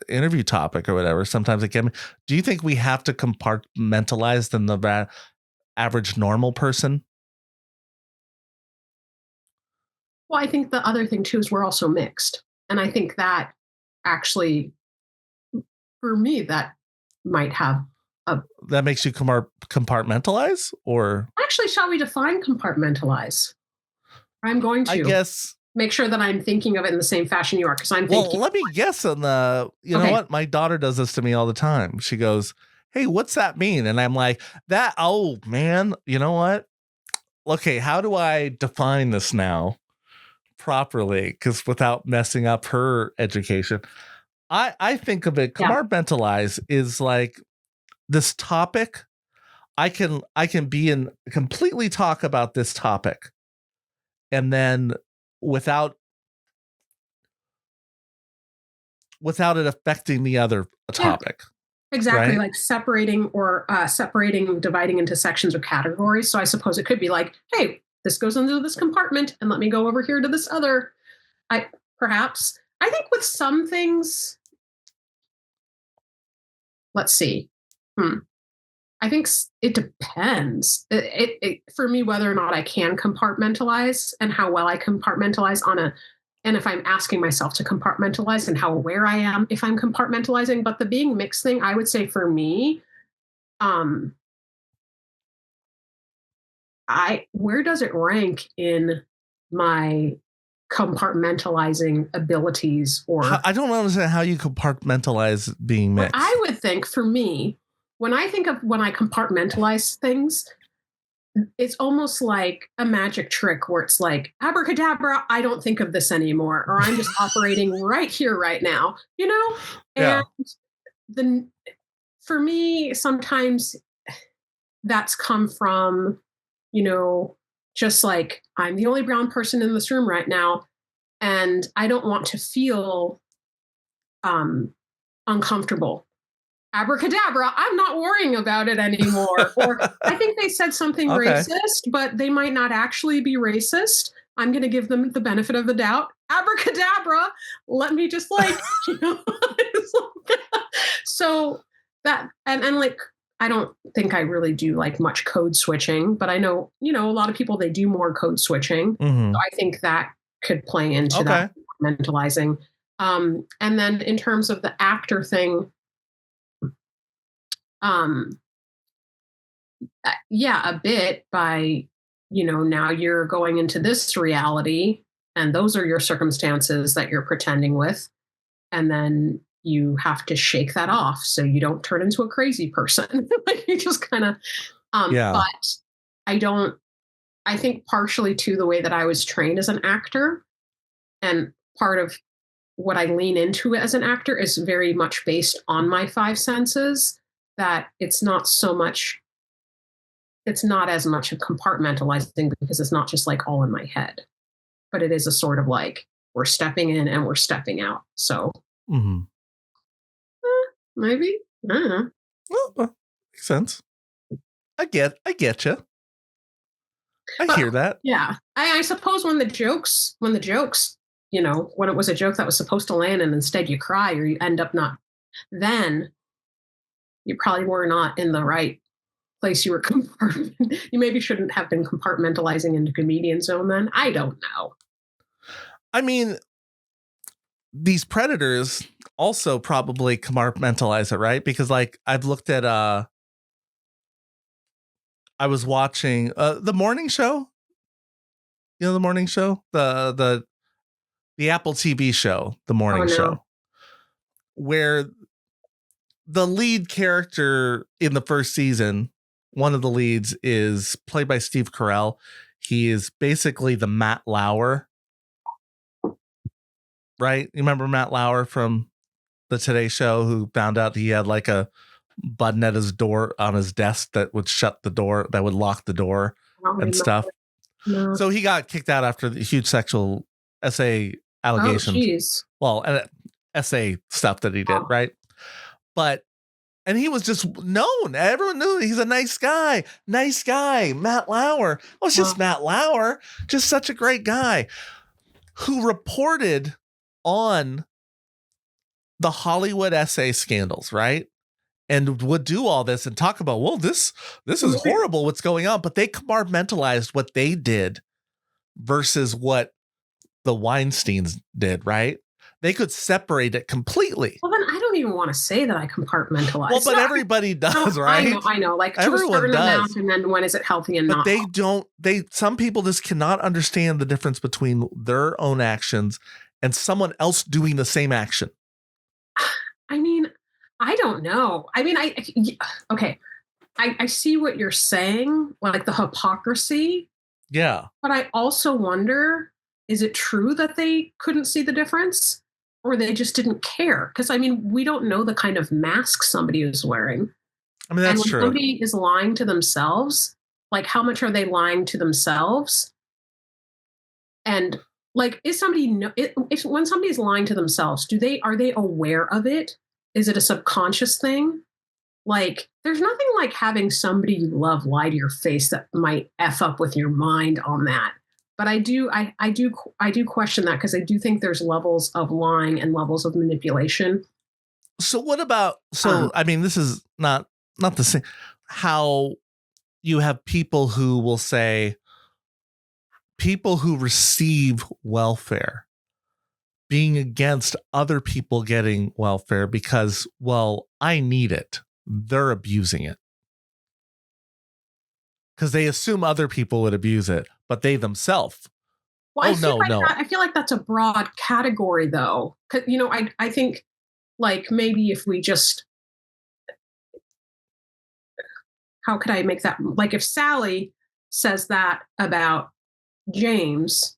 interview topic or whatever, sometimes it can be, do you think we have to compartmentalize than the average normal person? Well, I think the other thing too is we're also mixed. And I think that actually, for me, that might have that makes you compartmentalize, or actually, shall we define compartmentalize? I'm going to, I guess, make sure that I'm thinking of it in the same fashion you are, because I'm thinking. Well, let me guess on the, you know what? My daughter does this to me all the time. She goes, hey, what's that mean? And I'm like, oh man, you know what? Okay, how do I define this now properly? Because without messing up her education, I think of it, compartmentalize is like this topic. I can completely talk about this topic, and then without it affecting the other topic. Exactly. Right? Like separating, dividing into sections or categories. So I suppose it could be like, hey, this goes into this compartment and let me go over here to this other. I think with some things, let's see. I think it depends. It for me, whether or not I can compartmentalize and how well I compartmentalize and if I'm asking myself to compartmentalize and how aware I am if I'm compartmentalizing. But the being mixed thing, I would say for me, where does it rank in my compartmentalizing abilities, or I don't understand how you compartmentalize being mixed. I would think, for me, when I compartmentalize things, it's almost like a magic trick where it's like, abracadabra, I don't think of this anymore, or I'm just operating right here, right now, And for me, sometimes that's come from, just like, I'm the only brown person in this room right now, and I don't want to feel uncomfortable. Abracadabra, I'm not worrying about it anymore. Or I think they said something racist, but they might not actually be racist. I'm going to give them the benefit of the doubt. Abracadabra, let me just so that, and like, I don't think I really do like much code switching, but I know, a lot of people, they do more code switching. Mm-hmm. So I think that could play into that mentalizing. And then in terms of the actor thing, a bit by, now you're going into this reality and those are your circumstances that you're pretending with. And then you have to shake that off so you don't turn into a crazy person. Like, you just kind of, but I think partially to the way that I was trained as an actor, and part of what I lean into as an actor is very much based on my five senses, that it's not as much of compartmentalizing, because it's not just like all in my head, but it is a sort of like, we're stepping in and we're stepping out. So maybe, I don't know. Well, makes sense. I get you. I hear that. Yeah. I suppose when the jokes, when it was a joke that was supposed to land and instead you cry, or you end up not, then you probably were not in the right place. You were you maybe shouldn't have been compartmentalizing into comedian zone then. I don't know. I mean, these predators also probably compartmentalize it, right? Because like I've looked at I was watching the morning show. The morning show? The Apple TV show, The Morning Show. Where the lead character in the first season, one of the leads, is played by Steve Carell. He is basically the Matt Lauer. Right? You remember Matt Lauer from the Today Show, who found out he had like a button at his door on his desk that would shut the door, that would lock the door and stuff. No. So he got kicked out after the huge sexual essay allegations. Essay stuff that he did, right? And he was just known. Everyone knew he's a nice guy. Nice guy, Matt Lauer. Oh, it's just Matt Lauer. Just such a great guy who reported on the Hollywood essay scandals, right? And would do all this and talk about, well, this is horrible, what's going on. But they compartmentalized what they did versus what the Weinsteins did, right? They could separate it completely. Well, then I don't even want to say that I compartmentalize. Well, but everybody does, right? I know. Like, to everyone a certain does. amount, and then when is it healthy and but not? They don't. Some people just cannot understand the difference between their own actions and someone else doing the same action. I mean, I don't know. I mean, I see what you're saying, like the hypocrisy. Yeah. But I also wonder, is it true that they couldn't see the difference? Or they just didn't care? Because, I mean, we don't know the kind of mask somebody is wearing. I mean, that's true. When somebody is lying to themselves, like, how much are they lying to themselves? And, like, when somebody's lying to themselves, are they aware of it? Is it a subconscious thing? Like, there's nothing like having somebody you love lie to your face that might F up with your mind on that. But I do question that, because I do think there's levels of lying and levels of manipulation. So what about, I mean, this is not the same, how you have people who will say, people who receive welfare being against other people getting welfare because, well, I need it. They're abusing it. Because they assume other people would abuse it, but they themselves Well, no. I feel like that's a broad category, though. 'Cause, I think, like, maybe if we just, how could I make that? Like, if Sally says that about James,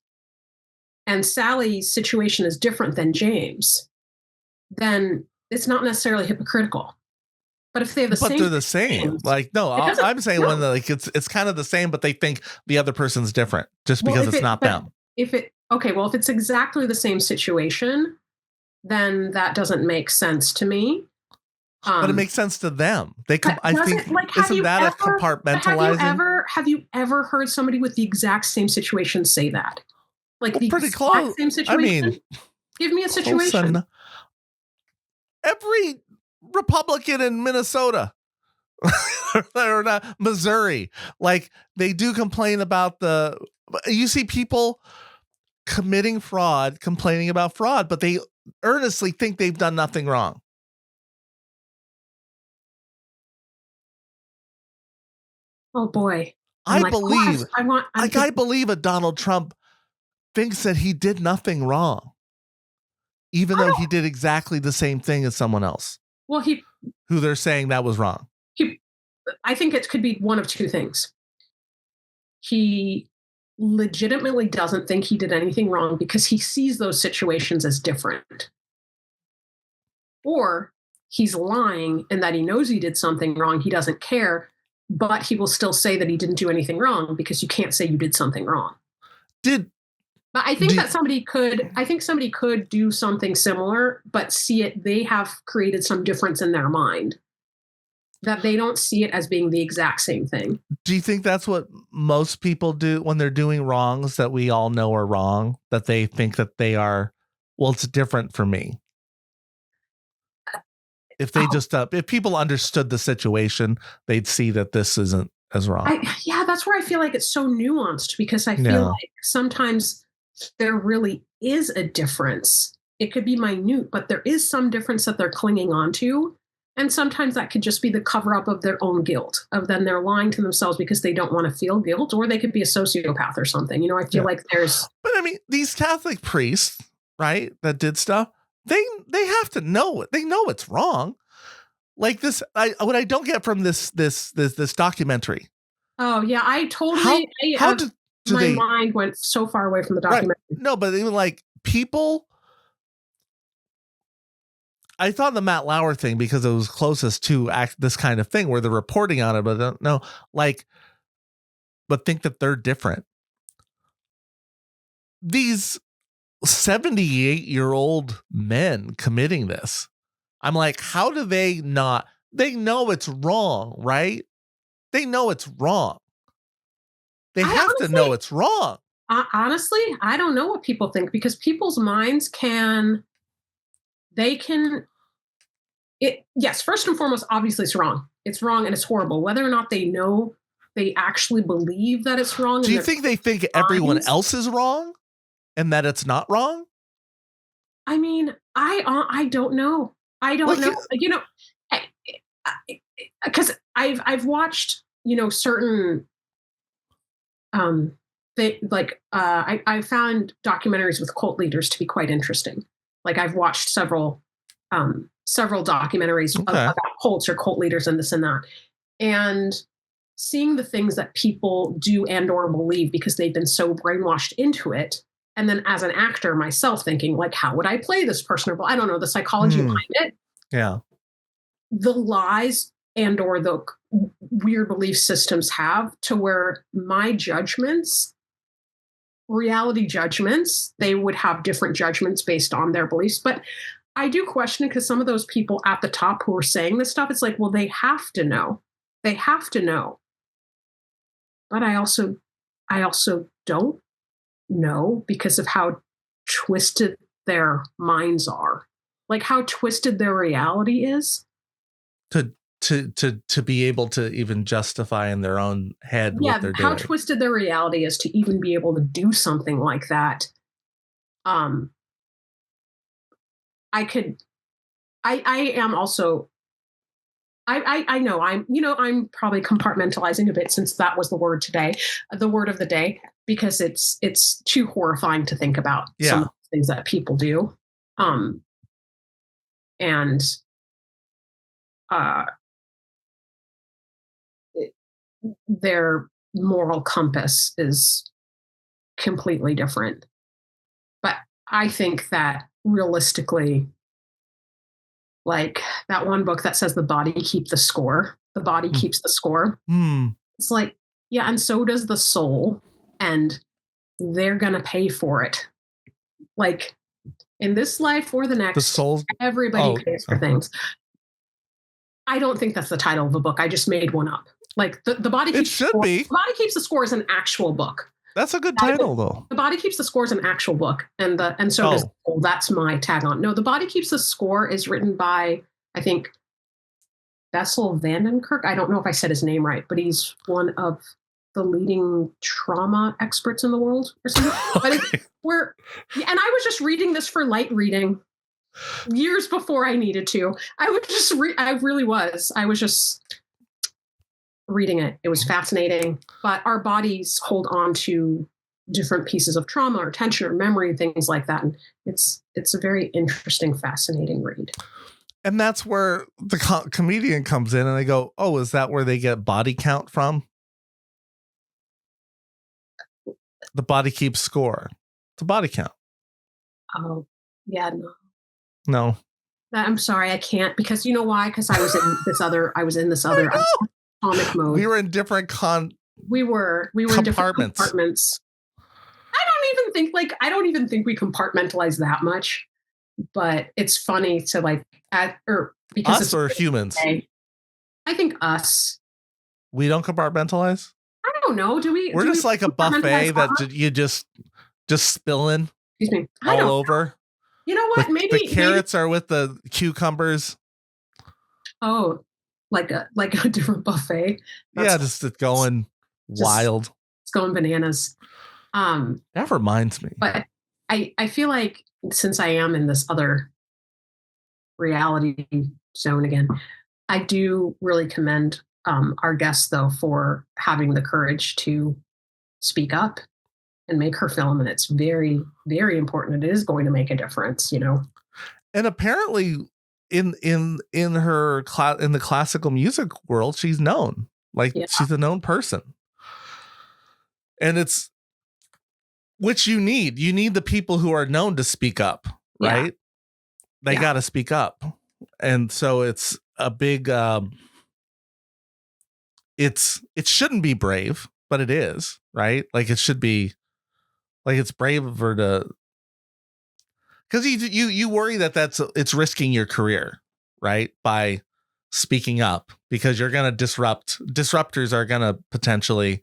and Sally's situation is different than James, then it's not necessarily hypocritical. But if they have the but same, they're the same. Like, no, I'm saying when it's kind of the same, but they think the other person's different just because it's not them. If it's exactly the same situation, then that doesn't make sense to me. But it makes sense to them. I think, isn't that a compartmentalizing? Have you ever heard somebody with the exact same situation say that? Like, the pretty exact close. same situation? I mean, give me a situation. Every Republican in Minnesota or not, Missouri, like, they do complain about you see people committing fraud, complaining about fraud, but they earnestly think they've done nothing wrong. Oh boy. I believe a Donald Trump thinks that he did nothing wrong, even though he did exactly the same thing as someone else. Well, who they're saying that was wrong. I think it could be one of two things. He legitimately doesn't think he did anything wrong because he sees those situations as different. Or he's lying and that he knows he did something wrong. He doesn't care, but he will still say that he didn't do anything wrong because you can't say you did something wrong. But I think somebody could do something similar, but see it, they have created some difference in their mind that they don't see it as being the exact same thing. Do you think that's what most people do when they're doing wrongs that we all know are wrong, that they think that they are, well, it's different for me? If they if people understood the situation, they'd see that this isn't as wrong. That's where I feel like it's so nuanced, because I feel like sometimes there really is a difference. It could be minute, but there is some difference that they're clinging on to. And sometimes that could just be the cover up of their own guilt, of then they're lying to themselves because they don't want to feel guilt, or they could be a sociopath or something. I feel like there's. But I mean, these Catholic priests, right, that did stuff, they have to know it. They know it's wrong. Like this, what I don't get from this documentary. Oh yeah, I totally. My mind went so far away from the documentary. Right. No, but even like people. I thought the Matt Lauer thing, because it was closest to this kind of thing where they're reporting on it, but don't know, but think that they're different. These 78-year-old men committing this, I'm like, how do they not? They know it's wrong, right? They know it's wrong. They have to know it's wrong. Honestly, I don't know what people think, because people's minds yes, first and foremost, obviously it's wrong. It's wrong and it's horrible. Whether or not they know, they actually believe that it's wrong. Do you think they think everyone else is wrong and that it's not wrong? I mean, I don't know. I don't know. Because I've watched, certain I found documentaries with cult leaders to be quite interesting. Like, I've watched several documentaries about cults or cult leaders and this and that, and seeing the things that people do and or believe because they've been so brainwashed into it. And then as an actor myself thinking, like, how would I play this person? Or I don't know, the psychology behind it. Yeah. The lies and or the weird belief systems have to where my judgments, reality judgments, they would have different judgments based on their beliefs. But I do question it, because some of those people at the top who are saying this stuff, it's like, well, they have to know. They have to know. But I also don't know, because of how twisted their minds are. Like, how twisted their reality is. To be able to even justify in their own head what they're doing. How twisted their reality is to even be able to do something like that. I am also, I know I'm probably compartmentalizing a bit, since that was the word of the day. because it's too horrifying to think about some of the things that people do. And their moral compass is completely different. But I think that realistically, like that one book that says the body keeps the score. It's like, yeah, and so does the soul, and they're gonna pay for it. Like in this life or the next, the soul, everybody pays for things. I don't think that's the title of the book. I just made one up. Like the body keeps. It should be. The body keeps the score is an actual book. That's a good title, though. The body keeps the score is an actual book, and so does. Oh, that's my tag on. No, the body keeps the score is written by, I think, Bessel Vandenkirk. I don't know if I said his name right, but he's one of the leading trauma experts in the world or something. But and I was just reading this for light reading years before I needed to. I was just I was just reading it. It was fascinating. But our bodies hold on to different pieces of trauma or tension or memory, things like that. And it's a very interesting, fascinating read. And that's where the comedian comes in and they go, oh, is that where they get body count from? The body keeps score. It's a body count. Oh, yeah, no. I'm sorry, I can't, because you know why? Because I was in this other atomic mode. We were in different we were in different compartments. I don't even think we compartmentalize that much, but it's funny to because us or humans. I think us. We don't compartmentalize. I don't know. Do we? We're just like a buffet that you just spilling all over. You know what? Maybe the carrots are with the cucumbers. Oh, like a different buffet. Just going wild. It's going bananas. That reminds me. But I feel like since I am in this other reality zone again, I do really commend our guest, though, for having the courage to speak up and make her film. And it's very, very important. It is going to make a difference, And apparently in her in the classical music world, she's known. She's a known person. And it's which you need. You need the people who are known to speak up, right? Yeah. They got to speak up. And so it's a big it shouldn't be brave, but it is, right? Like it should be, like it's braver to, because you worry that it's risking your career, right? By speaking up, because you're going to disruptors are going to potentially,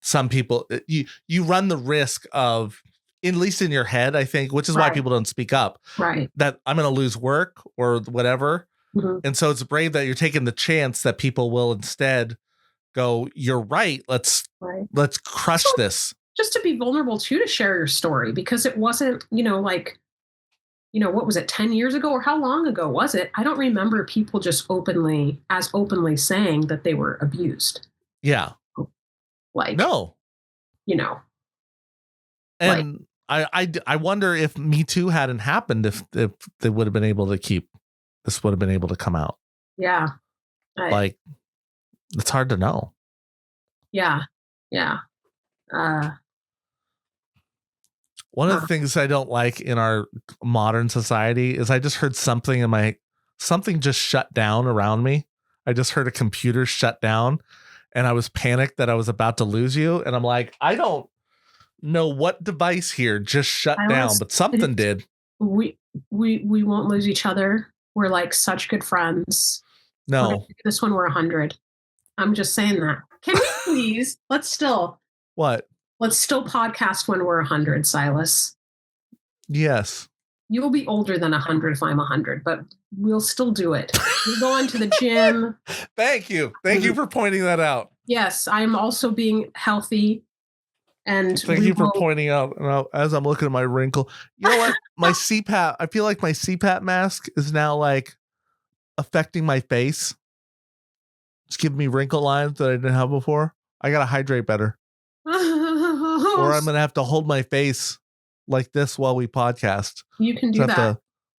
some people, you run the risk of, at least in your head, I think, which is why people don't speak up, right? That I'm going to lose work or whatever. Mm-hmm. And so it's brave that you're taking the chance that people will instead go, you're right. Let's crush this. Just to be vulnerable too, to share your story, because it wasn't, what was it, 10 years ago, or how long ago was it? I don't remember people just openly saying that they were abused. Yeah. No. And I wonder if Me Too hadn't happened, if they would have been able to this would have been able to come out. Yeah. It's hard to know. Yeah. Yeah. One of the things I don't like in our modern society is I just heard something just shut down around me. I just heard a computer shut down and I was panicked that I was about to lose you. And I'm like, I don't know what device here just shut down, but something did. We won't lose each other. We're like such good friends. No. This one we're 100. I'm just saying that. Can we please, let's still podcast when we're 100, Silas. Yes. You'll be older than 100 if I'm 100, but we'll still do it. We'll go into the gym. Thank you. Thank you for pointing that out. Yes, I'm also being healthy. And thank you for pointing out, as I'm looking at my wrinkle. You know what? My CPAP, I feel like my CPAP mask is now like affecting my face. It's giving me wrinkle lines that I didn't have before. I got to hydrate better. or I'm going to have to hold my face like this while we podcast. You can do that. To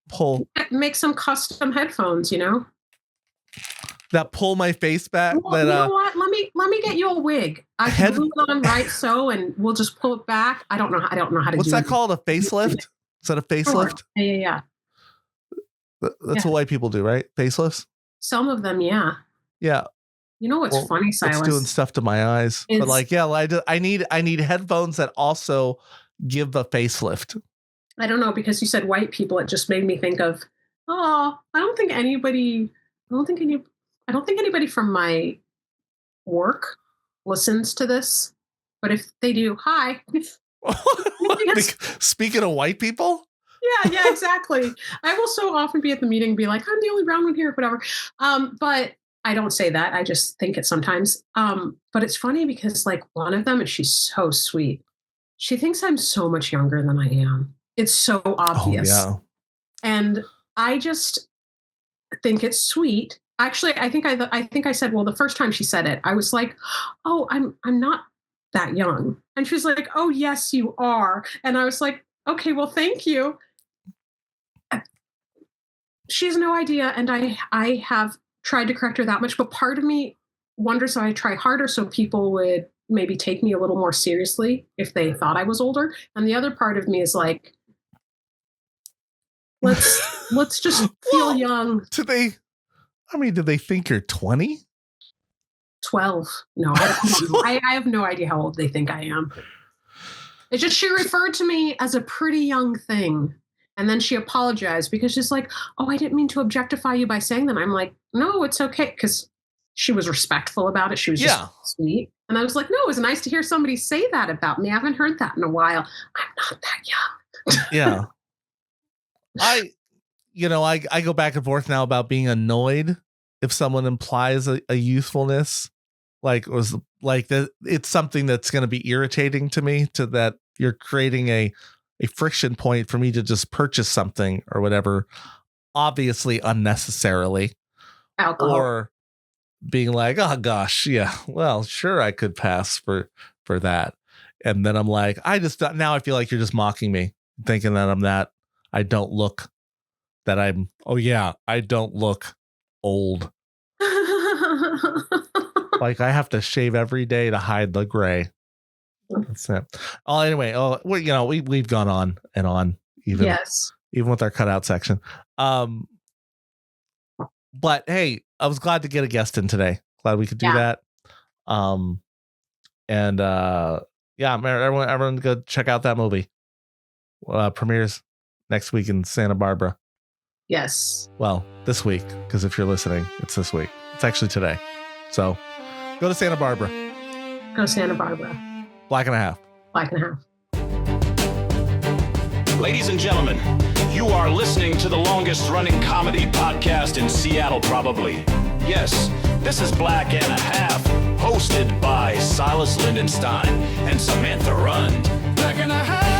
pull. Make some custom headphones, That pull my face back. Well, you know what? Let me get you a wig. I can glue it on right so, and we'll just pull it back. I don't know how to do it. What's that called? A facelift? Is that a facelift? Yeah. That's what white people do, right? Facelifts? Some of them, yeah. Yeah. You know what's funny, Silas? It's doing stuff to my eyes. But I need headphones that also give a facelift. I don't know, because you said white people, it just made me think of, I don't think anybody from my work listens to this. But if they do, hi. Speaking of white people? Yeah, exactly. I will so often be at the meeting and be like, I'm the only brown one here, whatever. But I don't say that. I just think it sometimes. But it's funny because like one of them, and she's so sweet. She thinks I'm so much younger than I am. It's so obvious. Oh, yeah. And I just think it's sweet. Actually, I think I said, well, the first time she said it, I was like, oh, I'm not that young. And she was like, oh, yes, you are. And I was like, okay, well, thank you. She has no idea. And I have tried to correct her that much. But part of me wonders if I try harder so people would maybe take me a little more seriously if they thought I was older. And the other part of me is like, let's just feel young. Did they think you're 20? 12. No, I have no idea how old they think I am. It's just she referred to me as a pretty young thing. And then she apologized because she's like, oh, I didn't mean to objectify you by saying that. I'm like, no, it's okay. Because she was respectful about it. She was just sweet. And I was like, no, it was nice to hear somebody say that about me. I haven't heard that in a while. I'm not that young. Yeah. I go back and forth now about being annoyed if someone implies a youthfulness, it's something that's going to be irritating to me, to that you're creating a friction point for me to just purchase something or whatever, obviously unnecessarily. Alcohol. Or being like, oh gosh, yeah, well, sure, I could pass for that. And then I'm like, now I feel like you're just mocking me, thinking that I don't look old. Like I have to shave every day to hide the gray. That's it. Oh, anyway. Oh, well, we've gone on and on, even with our cutout section. But hey, I was glad to get a guest in today. Glad we could do that. Everyone go check out that movie. Premieres next week in Santa Barbara. Yes. Well, this week, because if you're listening, it's this week. It's actually today. So go to Santa Barbara. Go Santa Barbara. Black and a Half. Black and a Half. Ladies and gentlemen, you are listening to the longest running comedy podcast in Seattle, probably. Yes, this is Black and a Half, hosted by Silas Lindenstein and Samantha Rund. Black and a Half.